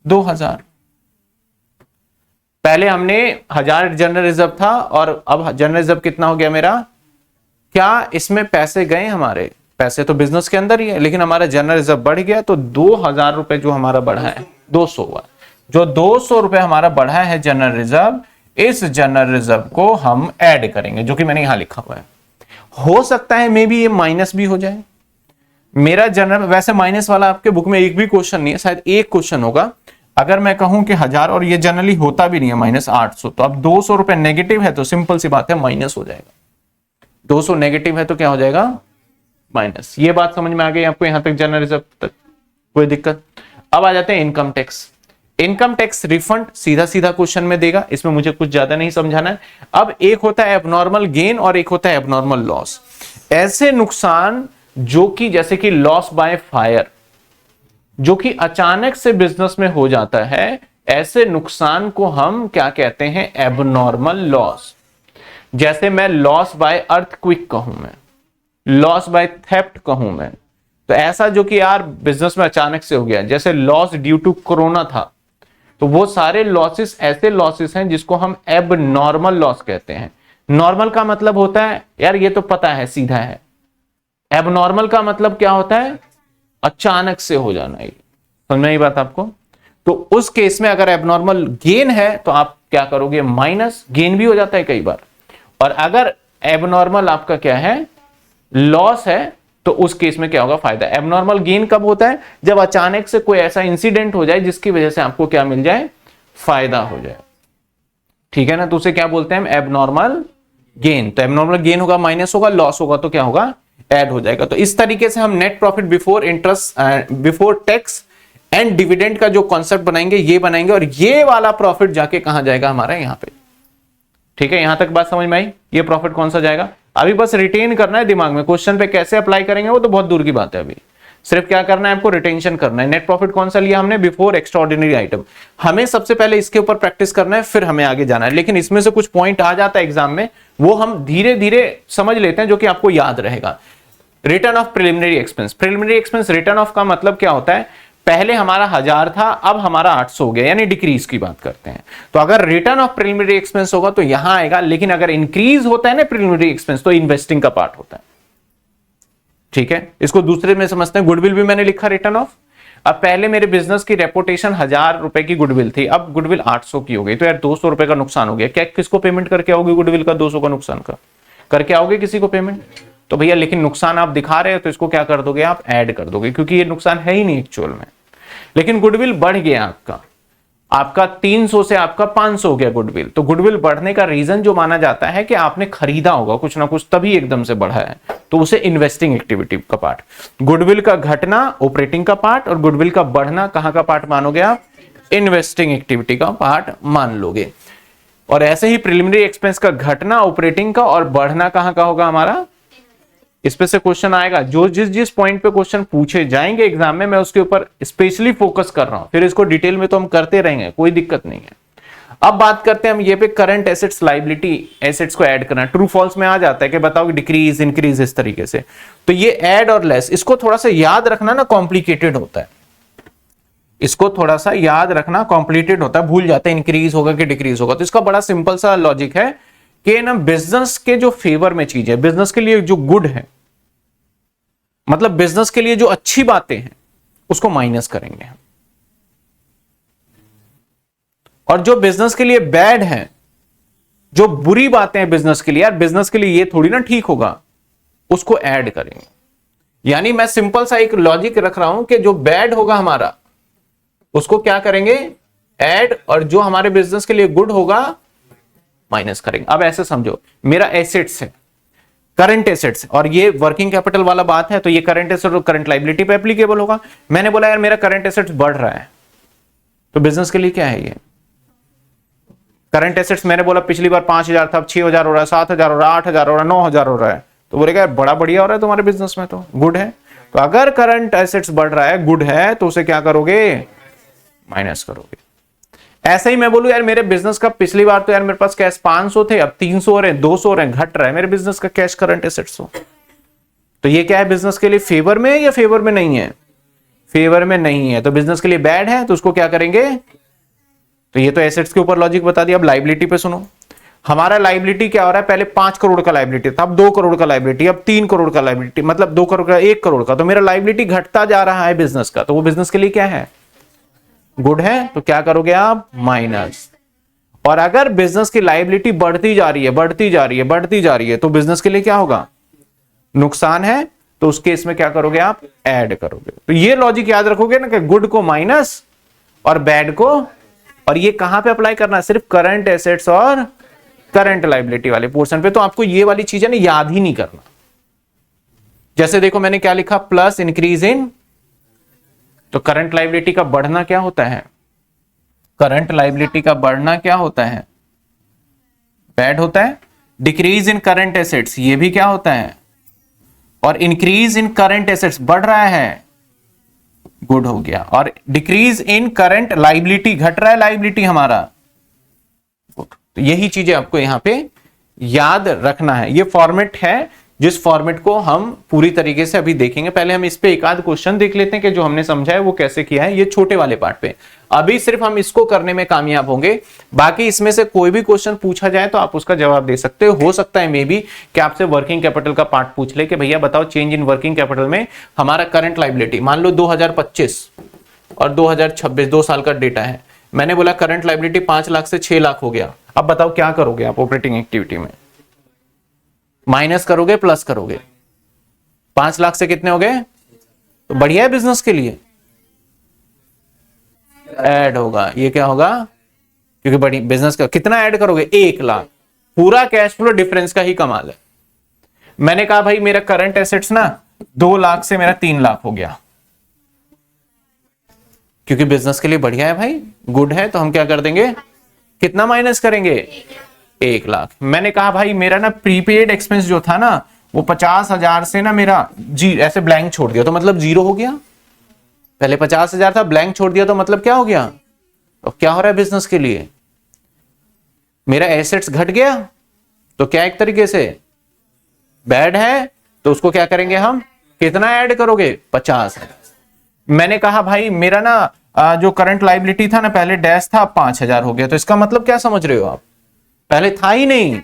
2000। पहले हमने 1000 जनरल रिजर्व था और अब जनरल रिजर्व कितना हो गया मेरा, क्या इसमें पैसे गए हमारे, पैसे तो बिजनेस के अंदर ही है, लेकिन हमारा जनरल रिजर्व बढ़ गया तो 2000 रुपए जो हमारा बढ़ा है 200 हुआ। जो 200 रुपए हमारा बढ़ा है जनरल रिजर्व, इस जनरल रिजर्व को हम ऐड करेंगे, जो कि मैंने यहां लिखा हुआ है। हो सकता है मे बी ये माइनस भी हो जाए। मेरा जनरल, वैसे माइनस वाला आपके बुक में एक भी क्वेश्चन नहीं है, शायद एक क्वेश्चन होगा। अगर मैं कहूं कि 1000 और ये जनरली होता भी नहीं है -800, तो अब 200 रुपए नेगेटिव है तो सिंपल सी बात है माइनस हो जाएगा। 200 नेगेटिव है तो क्या हो जाएगा, माइनस। ये बात समझ में आ गई आपको यहां तक जनरल रिजर्व तक, कोई दिक्कत। अब आ जाते हैं income tax. Income tax refund सीधा सीधा क्वेश्चन में देगा, इसमें मुझे कुछ ज्यादा नहीं समझाना है। अब एक होता है एबनॉर्मल गेन और एक होता है एबनॉर्मल लॉस। ऐसे नुकसान जो कि जैसे कि लॉस बाय फायर, जो कि अचानक से बिजनेस में हो जाता है, ऐसे नुकसान को हम क्या कहते हैं, एबनॉर्मल लॉस। जैसे मैं लॉस बाय अर्थक्विक कहूं, मैं लॉस बाय थेफ्ट कहूं मैं, तो ऐसा जो कि यार बिजनेस में अचानक से हो गया, जैसे लॉस ड्यू टू कोरोना था, तो वो सारे लॉसेस ऐसे लॉसेस हैं जिसको हम एबनॉर्मल लॉस कहते हैं। नॉर्मल का मतलब होता है यार ये तो पता है सीधा है, एबनॉर्मल का मतलब क्या होता है, अचानक से हो जाना। ये समझ में आई बात आपको। तो उस केस में अगर एबनॉर्मल गेन है तो आप क्या करोगे, माइनस, गेन भी हो जाता है कई बार। और अगर एबनॉर्मल आपका क्या है, लॉस है, तो उस केस में क्या होगा, फायदा। एबनॉर्मल गेन कब होता है, जब अचानक से कोई ऐसा इंसिडेंट हो जाए जिसकी वजह से आपको क्या मिल जाए, फायदा हो जाए, ठीक है ना। तो उसे क्या बोलते हैं, एबनॉर्मल गेन। तो एबनॉर्मल गेन होगा माइनस होगा, लॉस होगा तो क्या होगा, ऐड हो जाएगा। तो इस तरीके से हम net profit before interest, before tax and dividend का जो कॉन्सेप्ट बनाएंगे ये बनाएंगे, और ये वाला प्रॉफिट जाके कहां जाएगा, हमारा यहां पे, ठीक है। यहां तक बात समझ में आई। ये प्रॉफिट कौन सा जाएगा, अभी बस रिटेन करना है दिमाग में, क्वेश्चन पे कैसे अप्लाई करेंगे वो तो बहुत दूर की बात है। अभी सिर्फ क्या करना है आपको, रिटेंशन करना है। नेट प्रॉफिट कौन सा लिया हमने, बिफोर एक्स्ट्राऑर्डिनरी आइटम। हमें सबसे पहले इसके ऊपर प्रैक्टिस करना है, फिर हमें आगे जाना है। लेकिन इसमें से कुछ पॉइंट आ जाता है एग्जाम में, वो हम धीरे धीरे समझ लेते हैं, जो कि आपको याद रहेगा। Return of preliminary expense. Preliminary expense return of का मतलब क्या होता है, पहले हमारा 1000 था अब हमारा 800 हो गया, यानी डिक्रीज की बात करते हैं। तो अगर रिटर्न ऑफ प्रिलिमिनरी एक्सपेंस होगा तो यहां आएगा, लेकिन अगर इंक्रीज होता है ना प्रिलिमिनरी एक्सपेंस तो इन्वेस्टिंग का पार्ट होता है, ठीक है। इसको दूसरे में समझते हैं। गुडविल भी मैंने लिखा रिटर्न ऑफ। अब पहले मेरे बिजनेस की रेपुटेशन 1000 रुपए की गुडविल थी, अब गुडविल 800 की हो गई, तो यार 200 रुपए का नुकसान हो गया। क्या किसको पेमेंट करके आओगे गुडविल का 200 का नुकसान का, करके आओगे किसी को पेमेंट, तो भैया लेकिन नुकसान आप दिखा रहे हो तो इसको क्या कर दोगे, आप ऐड कर दोगे, क्योंकि ये नुकसान है ही नहीं एक्चुअल में। लेकिन गुडविल बढ़ गया आपका 300 से आपका 500 हो गया गुडविल। तो गुडविल बढ़ने का रीजन जो माना जाता है कि आपने खरीदा होगा कुछ ना कुछ, तभी एकदम से बढ़ा है, तो उसे इन्वेस्टिंग एक्टिविटी का पार्ट। गुडविल का घटना ऑपरेटिंग का पार्ट, और गुडविल का बढ़ना कहां का पार्ट मानोगे आप, इन्वेस्टिंग एक्टिविटी का पार्ट मान लोगे। और ऐसे ही प्रिलिमिनरी एक्सपेंस का घटना ऑपरेटिंग का और बढ़ना कहां का होगा हमारा। इस पे से क्वेश्चन आएगा, जो जिस जिस पॉइंट पे क्वेश्चन पूछे जाएंगे एग्जाम में, मैं उसके ऊपर स्पेशली फोकस कर रहा हूं। फिर इसको डिटेल में तो हम करते रहेंगे, कोई दिक्कत नहीं है। अब बात करते हैं हम ये पे करंट एसेट्स लायबिलिटी एसेट्स को ऐड करना। ट्रू फॉल्स में आ जाता है कि बताओ कि डिक्रीज इंक्रीज इस तरीके से। तो ये ऐड और लेस, इसको थोड़ा सा याद रखना ना कॉम्प्लिकेटेड होता है, इसको थोड़ा सा याद रखना कॉम्प्लिकेटेड होता है, भूल जाते हैं इंक्रीज होगा कि डिक्रीज होगा। तो इसका बड़ा सिंपल सा लॉजिक है कि ना बिजनेस के जो फेवर में चीज है, बिजनेस के लिए जो गुड है, मतलब बिजनेस के लिए जो अच्छी बातें हैं उसको माइनस करेंगे, और जो बिजनेस के लिए बैड है, जो बुरी बातें हैं बिजनेस के लिए, यार बिजनेस के लिए ये थोड़ी ना ठीक होगा, उसको ऐड करेंगे। यानी मैं सिंपल सा एक लॉजिक रख रहा हूं कि जो बैड होगा हमारा उसको क्या करेंगे, ऐड, और जो हमारे बिजनेस के लिए गुड होगा माइनस करेंगे। अब ऐसे समझो, मेरा एसेट्स है, करंट एसेट्स, और ये वर्किंग कैपिटल वाला बात है, तो ये करंट एसेट और करंट लायबिलिटी पे एप्लीकेबल होगा। मैंने बोला यार मेरा करंट एसेट्स बढ़ रहा है, तो बिजनेस के लिए क्या है ये करंट एसेट्स। मैंने बोला पिछली बार 5,000 था, अब 6,000 हो रहा है, 7,000 हो रहा है, 8,000 हो रहा है, 9,000 हो रहा है, तो बोलेगा यार बड़ा बढ़िया हो रहा है तुम्हारे बिजनेस में, तो गुड है। तो अगर करंट एसेट्स बढ़ रहा है, गुड है, तो उसे क्या करोगे, माइनस करोगे। ऐसे ही मैं बोलूं यार मेरे बिजनेस का पिछली बार तो यार मेरे पास कैश 500 थे, अब 300 हो रहे हैं, 200 हो रहे हैं, घट रहा है मेरे बिजनेस का कैश करंट एसेट्स हो, तो ये क्या है, बिजनेस के लिए फेवर में या फेवर में नहीं है, फेवर में नहीं है, तो बिजनेस के लिए बैड है, तो उसको क्या करेंगे। तो ये तो एसेट्स के ऊपर लॉजिक बता दिया। अब लायबिलिटी पे सुनो, हमारा लायबिलिटी क्या हो रहा है, पहले 5 करोड़ का लायबिलिटी था, अब 2 करोड़ का लायबिलिटी, अब 3 करोड़ का लायबिलिटी, मतलब 2 करोड़ का 1 करोड़ का, तो मेरा लायबिलिटी घटता जा रहा है बिजनेस का, तो वो बिजनेस के लिए क्या है, गुड है, तो क्या करोगे आप, माइनस। और अगर बिजनेस की लायबिलिटी बढ़ती जा रही है, बढ़ती जा रही है, बढ़ती जा रही है, तो बिजनेस के लिए क्या होगा, नुकसान है, तो उस केस में क्या करोगे आप, ऐड करोगे। तो ये लॉजिक याद रखोगे ना कि गुड को माइनस और बैड को, और ये कहां पे अप्लाई करना है, सिर्फ करंट एसेट्स और करंट लायबिलिटी वाले पोर्शन पे। तो आपको ये वाली चीजें ना याद ही नहीं करना। जैसे देखो मैंने क्या लिखा, प्लस इंक्रीज इन, तो करंट लायबिलिटी का बढ़ना क्या होता है, करंट लायबिलिटी का बढ़ना क्या होता है, बैड होता है। डिक्रीज इन करंट एसेट्स, ये भी क्या होता है, और इंक्रीज इन करंट एसेट्स बढ़ रहा है, गुड हो गया। और डिक्रीज इन करंट लायबिलिटी, घट रहा है लायबिलिटी हमारा, गुड। तो यही चीजें आपको यहां पे याद रखना है। ये फॉर्मेट है जिस फॉर्मेट को हम पूरी तरीके से अभी देखेंगे। पहले हम इस पे एक आध क्वेश्चन देख लेते हैं कि जो हमने समझा है वो कैसे किया है, ये छोटे वाले पार्ट पे। अभी सिर्फ हम इसको करने में कामयाब होंगे, बाकी इसमें से कोई भी क्वेश्चन पूछा जाए तो आप उसका जवाब दे सकते हो सकता है मे बी कि आपसे वर्किंग कैपिटल का पार्ट पूछ ले कि भैया बताओ चेंज इन वर्किंग कैपिटल में हमारा करंट लायबिलिटी, मान लो 2025 और 2026 2 साल का डेटा है, मैंने बोला करंट लायबिलिटी 5 लाख से 6 लाख हो गया, अब बताओ क्या करोगे आप ऑपरेटिंग एक्टिविटी में, माइनस करोगे प्लस करोगे, 5 लाख से कितने हो गए, तो बढ़िया है बिजनेस के लिए, ऐड होगा, ये क्या होगा, क्योंकि बड़ी बिजनेस का कितना ऐड करोगे, 1 लाख, पूरा कैश फ्लो डिफरेंस का ही कमाल है। मैंने कहा भाई मेरा करंट एसेट्स ना 2 लाख से मेरा 3 लाख हो गया, क्योंकि बिजनेस के लिए बढ़िया है भाई, गुड है, तो हम क्या कर देंगे, कितना माइनस करेंगे, 1 लाख। मैंने कहा भाई मेरा ना प्रीपेड एक्सपेंस जो था ना वो 50,000 से ना मेरा जी ऐसे ब्लैंक छोड़ दिया, तो मतलब 0 हो गया, पहले 50,000 था ब्लैंक छोड़ दिया, तो मतलब क्या हो गया, तो क्या हो रहा है बिजनेस के लिए, मेरा एसेट्स घट गया, तो क्या एक तरीके से बैड है, तो उसको क्या करेंगे हम, कितना ऐड करोगे, 50,000। मैंने कहा भाई मेरा ना जो करंट लायबिलिटी था ना पहले डैश था, 5,000 हो गया, तो इसका मतलब क्या समझ रहे हो आप, पहले था ही नहीं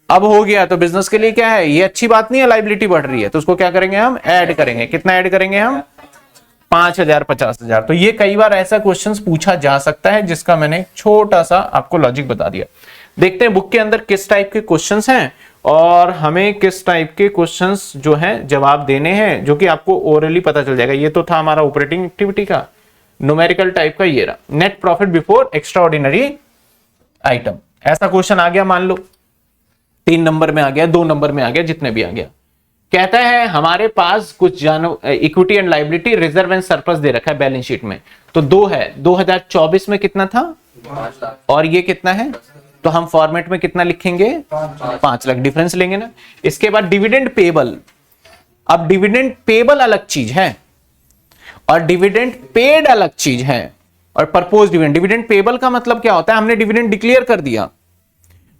अब हो गया, तो बिजनेस के लिए क्या है, ये अच्छी बात नहीं है, लायबिलिटी बढ़ रही है, तो उसको क्या करेंगे हम, ऐड करेंगे, कितना ऐड करेंगे हम, 5,000 50,000। तो ये कई बार ऐसा क्वेश्चंस पूछा जा सकता है जिसका मैंने छोटा सा आपको लॉजिक बता दिया। देखते हैं बुक के अंदर किस टाइप के क्वेश्चंस हैं और हमें किस टाइप के क्वेश्चंस जो हैं जवाब देने हैं, जो कि आपको ओरली पता चल जाएगा। ये तो था हमारा ऑपरेटिंग एक्टिविटी का न्यूमेरिकल टाइप का, ये रहा net profit before extra ordinary item. ऐसा क्वेश्चन आ गया, मान लो 3 नंबर में आ गया, 2 नंबर में आ गया, जितने भी आ गया, कहता है हमारे पास कुछ equity and liability reserve and surplus दे रखा है बैलेंस शीट में, तो 2 है, 2024 में कितना था 5 लाख और ये कितना है तो हम फॉर्मेट में कितना लिखेंगे, 5 लाख, डिफरेंस लेंगे ना। इसके बाद डिविडेंड पेबल। अब डिविडेंड पेबल अलग चीज है और डिविडेंड पेड अलग चीज है। और प्रपोज डिविडेंड, डिविडेंड पेबल का मतलब क्या होता है, हमने डिविडेंड डिक्लेयर कर दिया,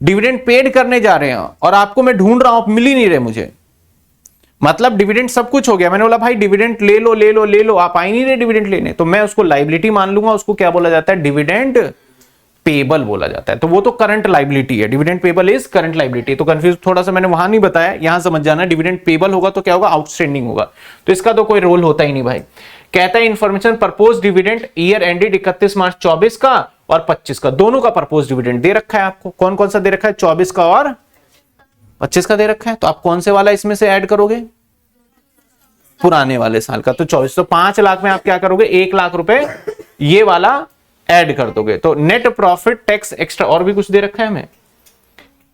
डिविडेंड पेड करने जा रहे हैं और आपको मैं ढूंढ रहा हूं, आप मिल ही नहीं रहे मुझे, मतलब डिविडेंड सब कुछ हो गया, मैंने बोला भाई डिविडेंड ले लो ले लो ले लो, आप आ ही नहीं रहे डिविडेंड लेने, तो मैं उसको लाइबिलिटी मान लूंगा, उसको क्या बोला जाता है, डिविडेंड पेबल बोला जाता है। तो वो तो करंट लाइबिलिटी है, dividend payable is current liability. तो कंफ्यूज थोड़ा सा मैंने वहां नहीं बताया, यहां समझ जाना, डिविडेंड पेबल होगा तो क्या होगा, आउटस्टैंडिंग होगा, तो इसका तो कोई रोल होता ही नहीं भाई। कहता है information propose dividend year ended 31 मार्च 24 का और 25 का, दोनों का प्रपोज डिविडेंड दे रखा है आपको। कौन कौन सा दे रखा है, 24 का और 25 का दे रखा है। तो आप कौन से वाला इसमें से ऐड करोगे, पुराने वाले साल का, तो 24। तो 5 लाख में आप क्या करोगे, 1 लाख रुपए ये वाला ऐड कर दोगे। तो नेट प्रॉफिट टैक्स एक्स्ट्रा, और भी कुछ दे रखा है हमें,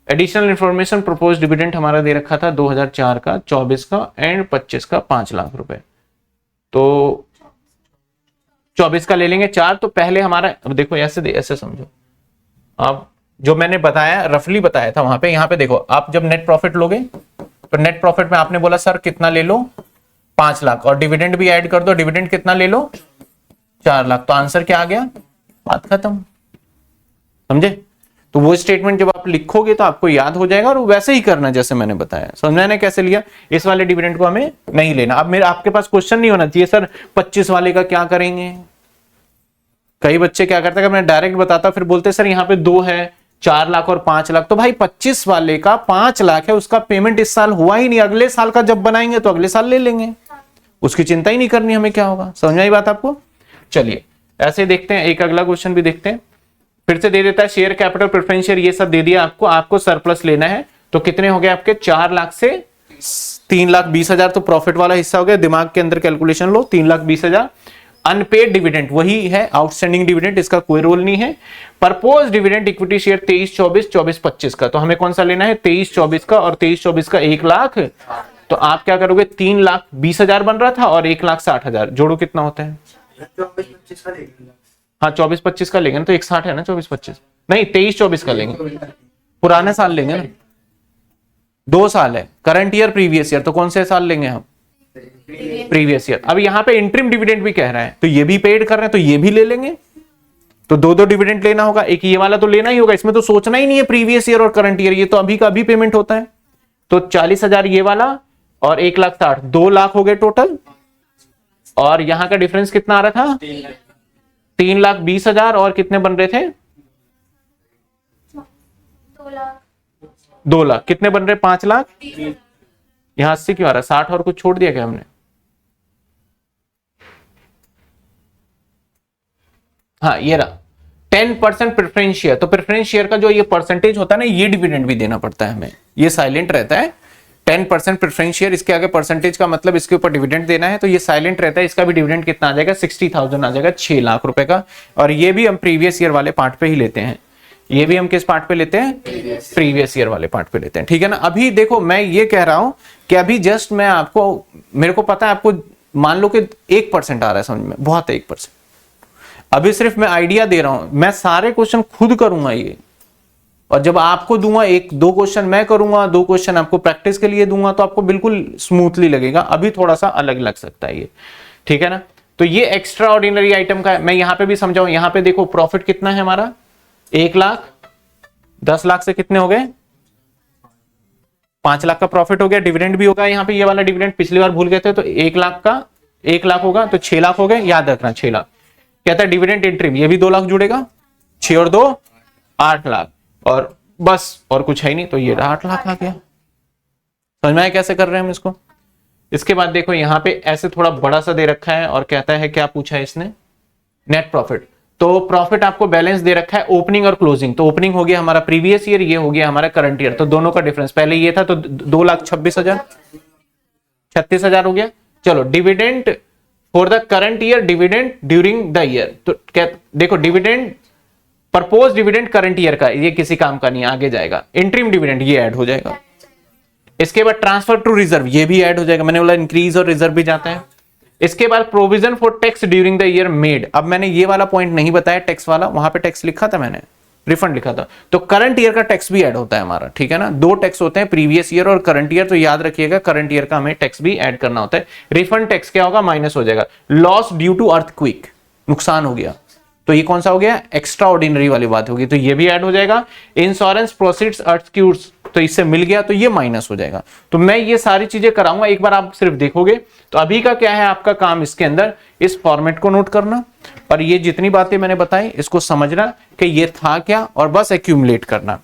एडिशनल इंफॉर्मेशन प्रपोज डिविडेंड हमारा दे रखा था 2004 का, 24 का एंड 25 का 5 लाख रुपए। तो 24 का ले लेंगे 4। तो पहले हमारा, अब देखो ऐसे समझो, अब जो मैंने बताया रफली बताया था वहां पे, यहां पे देखो, आप जब नेट प्रॉफिट लोगे तो नेट प्रॉफिट में आपने बोला सर कितना ले लो, 5 लाख, और डिविडेंड भी ऐड कर दो, डिविडेंड कितना ले लो, 4 लाख। तो आंसर क्या आ गया, बात खत्म, समझे। तो वो स्टेटमेंट जब आप लिखोगे तो आपको याद हो जाएगा और वैसे ही करना जैसे मैंने बताया। समझा ना कैसे लिया, इस वाले डिविडेंड को हमें नहीं लेना। अब मेरे आपके पास क्वेश्चन नहीं होना चाहिए सर 25 वाले का क्या करेंगे। कई बच्चे क्या करते हैं, मैं डायरेक्ट बताता फिर बोलते सर यहाँ पे 2 है, 4 लाख और 5 लाख। तो भाई 25 वाले का 5 लाख है, उसका पेमेंट इस साल हुआ ही नहीं, अगले साल का जब बनाएंगे तो अगले साल ले लेंगे, उसकी चिंता ही नहीं करनी हमें, क्या होगा। समझ आई बात आपको। चलिए ऐसे देखते हैं, एक अगला क्वेश्चन भी देखते हैं, फिर से दे देता है शेयर कैपिटल प्रेफरेंस शेयर, ये सब दे दिया आपको, आपको सरप्लस लेना है। तो कितने हो गए आपके, 4 लाख से 3,20,000, तो प्रॉफिट वाला हिस्सा हो गया, दिमाग के अंदर कैलकुलेशन लो, 3,20,000। अनपेड डिविडेंड वही है, आउटस्टैंडिंग डिविडेंड, इसका कोई रोल नहीं है। प्रपोज डिविडेंड इक्विटी शेयर 23-24, 24-25 का, तो हमें कौन सा लेना है, 23-24 का, और 23-24 का 1 लाख। तो आप क्या करोगे, 3,20,000 बन रहा था और 1,60,000 जोड़ो कितना होता है, हाँ 24-25 का लेंगे ना, तो 160 है ना, 24-25 नहीं 23-24 का लेंगे, पुराने साल लेंगे ना, 2 साल है, करंट ईयर प्रीवियस ईयर, तो कौन से साल लेंगे हम, प्रीवियस ईयर। अब यहाँ पे इंटरिम डिविडेंड भी कह रहा है, तो ये भी पेड कर रहे हैं, तो ये भी ले लेंगे। तो 2 डिविडेंड लेना होगा, एक ये वाला तो लेना ही होगा, इसमें तो सोचना ही नहीं है प्रीवियस ईयर और करंट ईयर, ये तो अभी का अभी पेमेंट होता है। तो 40,000 ये वाला और 1,60,000, 2 लाख हो गए टोटल। और यहां का डिफरेंस कितना आ रहा था, 3,20,000, और कितने बन रहे थे, 2 लाख, कितने बन रहे, 5 लाख। यहां 80 क्यों आ रहा है, 60 और कुछ छोड़ दिया क्या हमने, हाँ ये रहा 10% प्रेफरेंस शेयर। तो प्रेफरेंस शेयर का जो ये परसेंटेज होता है ना, ये डिविडेंड भी देना पड़ता है हमें, ये साइलेंट रहता है। 10% प्रेफरेंस शेयर, इसके आगे परसेंटेज का मतलब इसके ऊपर डिविडेंड देना है, तो ये साइलेंट रहता है। इसका भी डिविडेंड कितना आ जाएगा, 60,000 आ जाएगा, 6 लाख रुपए का। और ये भी हम प्रीवियस ईयर वाले पार्ट पे ही लेते हैं, ये भी हम किस पार्ट पे लेते हैं, प्रीवियस ईयर वाले पार्ट पे लेते हैं, ठीक है ना। अभी देखो मैं ये कह रहा हूं कि अभी जस्ट मैं आपको, मेरे को पता है आपको, मान लो कि 1% आ रहा है समझ में, बहुत है 1%, अभी सिर्फ मैं आइडिया दे रहा हूं, मैं सारे क्वेश्चन खुद करूंगा ये, और जब आपको दूंगा 1-2 क्वेश्चन मैं करूंगा, 2 क्वेश्चन आपको प्रैक्टिस के लिए दूंगा, तो आपको बिल्कुल स्मूथली लगेगा। अभी थोड़ा सा अलग लग सकता है ये, ठीक है ना। तो ये एक्स्ट्रा ऑर्डिनरी आइटम का है, मैं यहां पे भी समझाऊं। यहां पे देखो प्रॉफिट कितना है हमारा, 1 लाख, 10 लाख से कितने हो गए, 5 लाख का प्रॉफिट हो गया, डिविडेंड भी होगा यहाँ पे, ये वाला डिविडेंड पिछली बार भूल गए थे, तो 1 लाख का 1 लाख होगा, तो 6 लाख हो गए, याद रखना 6 लाख। कहता है डिविडेंड इंटरिम, ये भी 2 लाख जुड़ेगा, 6 और 2 8 लाख, और बस और कुछ है ही नहीं, तो ये 8 लाख आ गया। समझ में आया कैसे कर रहे हैं हम इसको। इसके बाद देखो यहाँ पे ऐसे थोड़ा बड़ा सा दे रखा है, और कहता है क्या पूछा है इसने, नेट प्रॉफिट। तो प्रॉफिट आपको बैलेंस दे रखा है ओपनिंग और क्लोजिंग, तो ओपनिंग हो गया हमारा प्रीवियस ईयर, ये हो गया हमारा करंट ईयर, तो दोनों का डिफरेंस, पहले ये था तो 2,26,000, 36,000 हो गया। चलो dividend for the current year, dividend during the year, तो क्या देखो dividend, propose dividend current year का, ये किसी काम का नहीं, आगे जाएगा। इंटरिम डिविडेंड ये ऐड हो जाएगा। इसके बाद ट्रांसफर टू रिजर्व, ये भी ऐड हो जाएगा, मैंने बोला इंक्रीज और रिजर्व भी जाता है। इसके बाद provision for tax during the year made, अब मैंने ये वाला पॉइंट नहीं बताया टैक्स वाला, वहां पे टैक्स लिखा था मैंने, रिफंड लिखा था। तो करंट ईयर का टैक्स भी ऐड होता है हमारा, ठीक है ना, दो टैक्स होते हैं, प्रीवियस ईयर और करंट ईयर। तो याद रखिएगा करंट ईयर का हमें टैक्स भी ऐड करना होता है। रिफंड टैक्स क्या होगा, माइनस हो जाएगा। लॉस ड्यू टू अर्थक्वेक, नुकसान हो गया, तो ये कौन सा हो गया, एक्स्ट्रा ऑर्डिनरी वाली बात होगी, तो ये भी ऐड हो जाएगा। इंश्योरेंस प्रोसीड्स अर्थक्यूट्स, तो इससे मिल गया तो ये माइनस हो जाएगा। तो मैं ये सारी चीजें कराऊंगा, एक बार आप सिर्फ देखोगे। तो अभी का क्या है आपका काम, इसके अंदर इस फॉर्मेट को नोट करना और ये जितनी बातें मैंने बताई इसको समझना कि ये था क्या, और बस एक्यूमुलेट करना।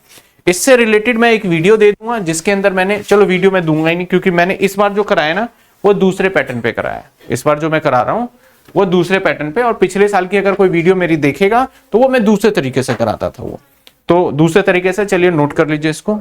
इससे रिलेटेड मैं एक वीडियो दे दूंगा जिसके अंदर मैंने, चलो वीडियो मैं दूंगा ही नहीं क्योंकि मैंने इस बार जो कराया ना वो दूसरे पैटर्न पे कराया। इस बार जो मैं करा रहा हूं वो दूसरे पैटर्न पे, और पिछले साल की अगर कोई वीडियो मेरी देखेगा तो वो मैं दूसरे तरीके से कराता था वो। तो दूसरे तरीके से, चलिए नोट कर लीजिए इसको।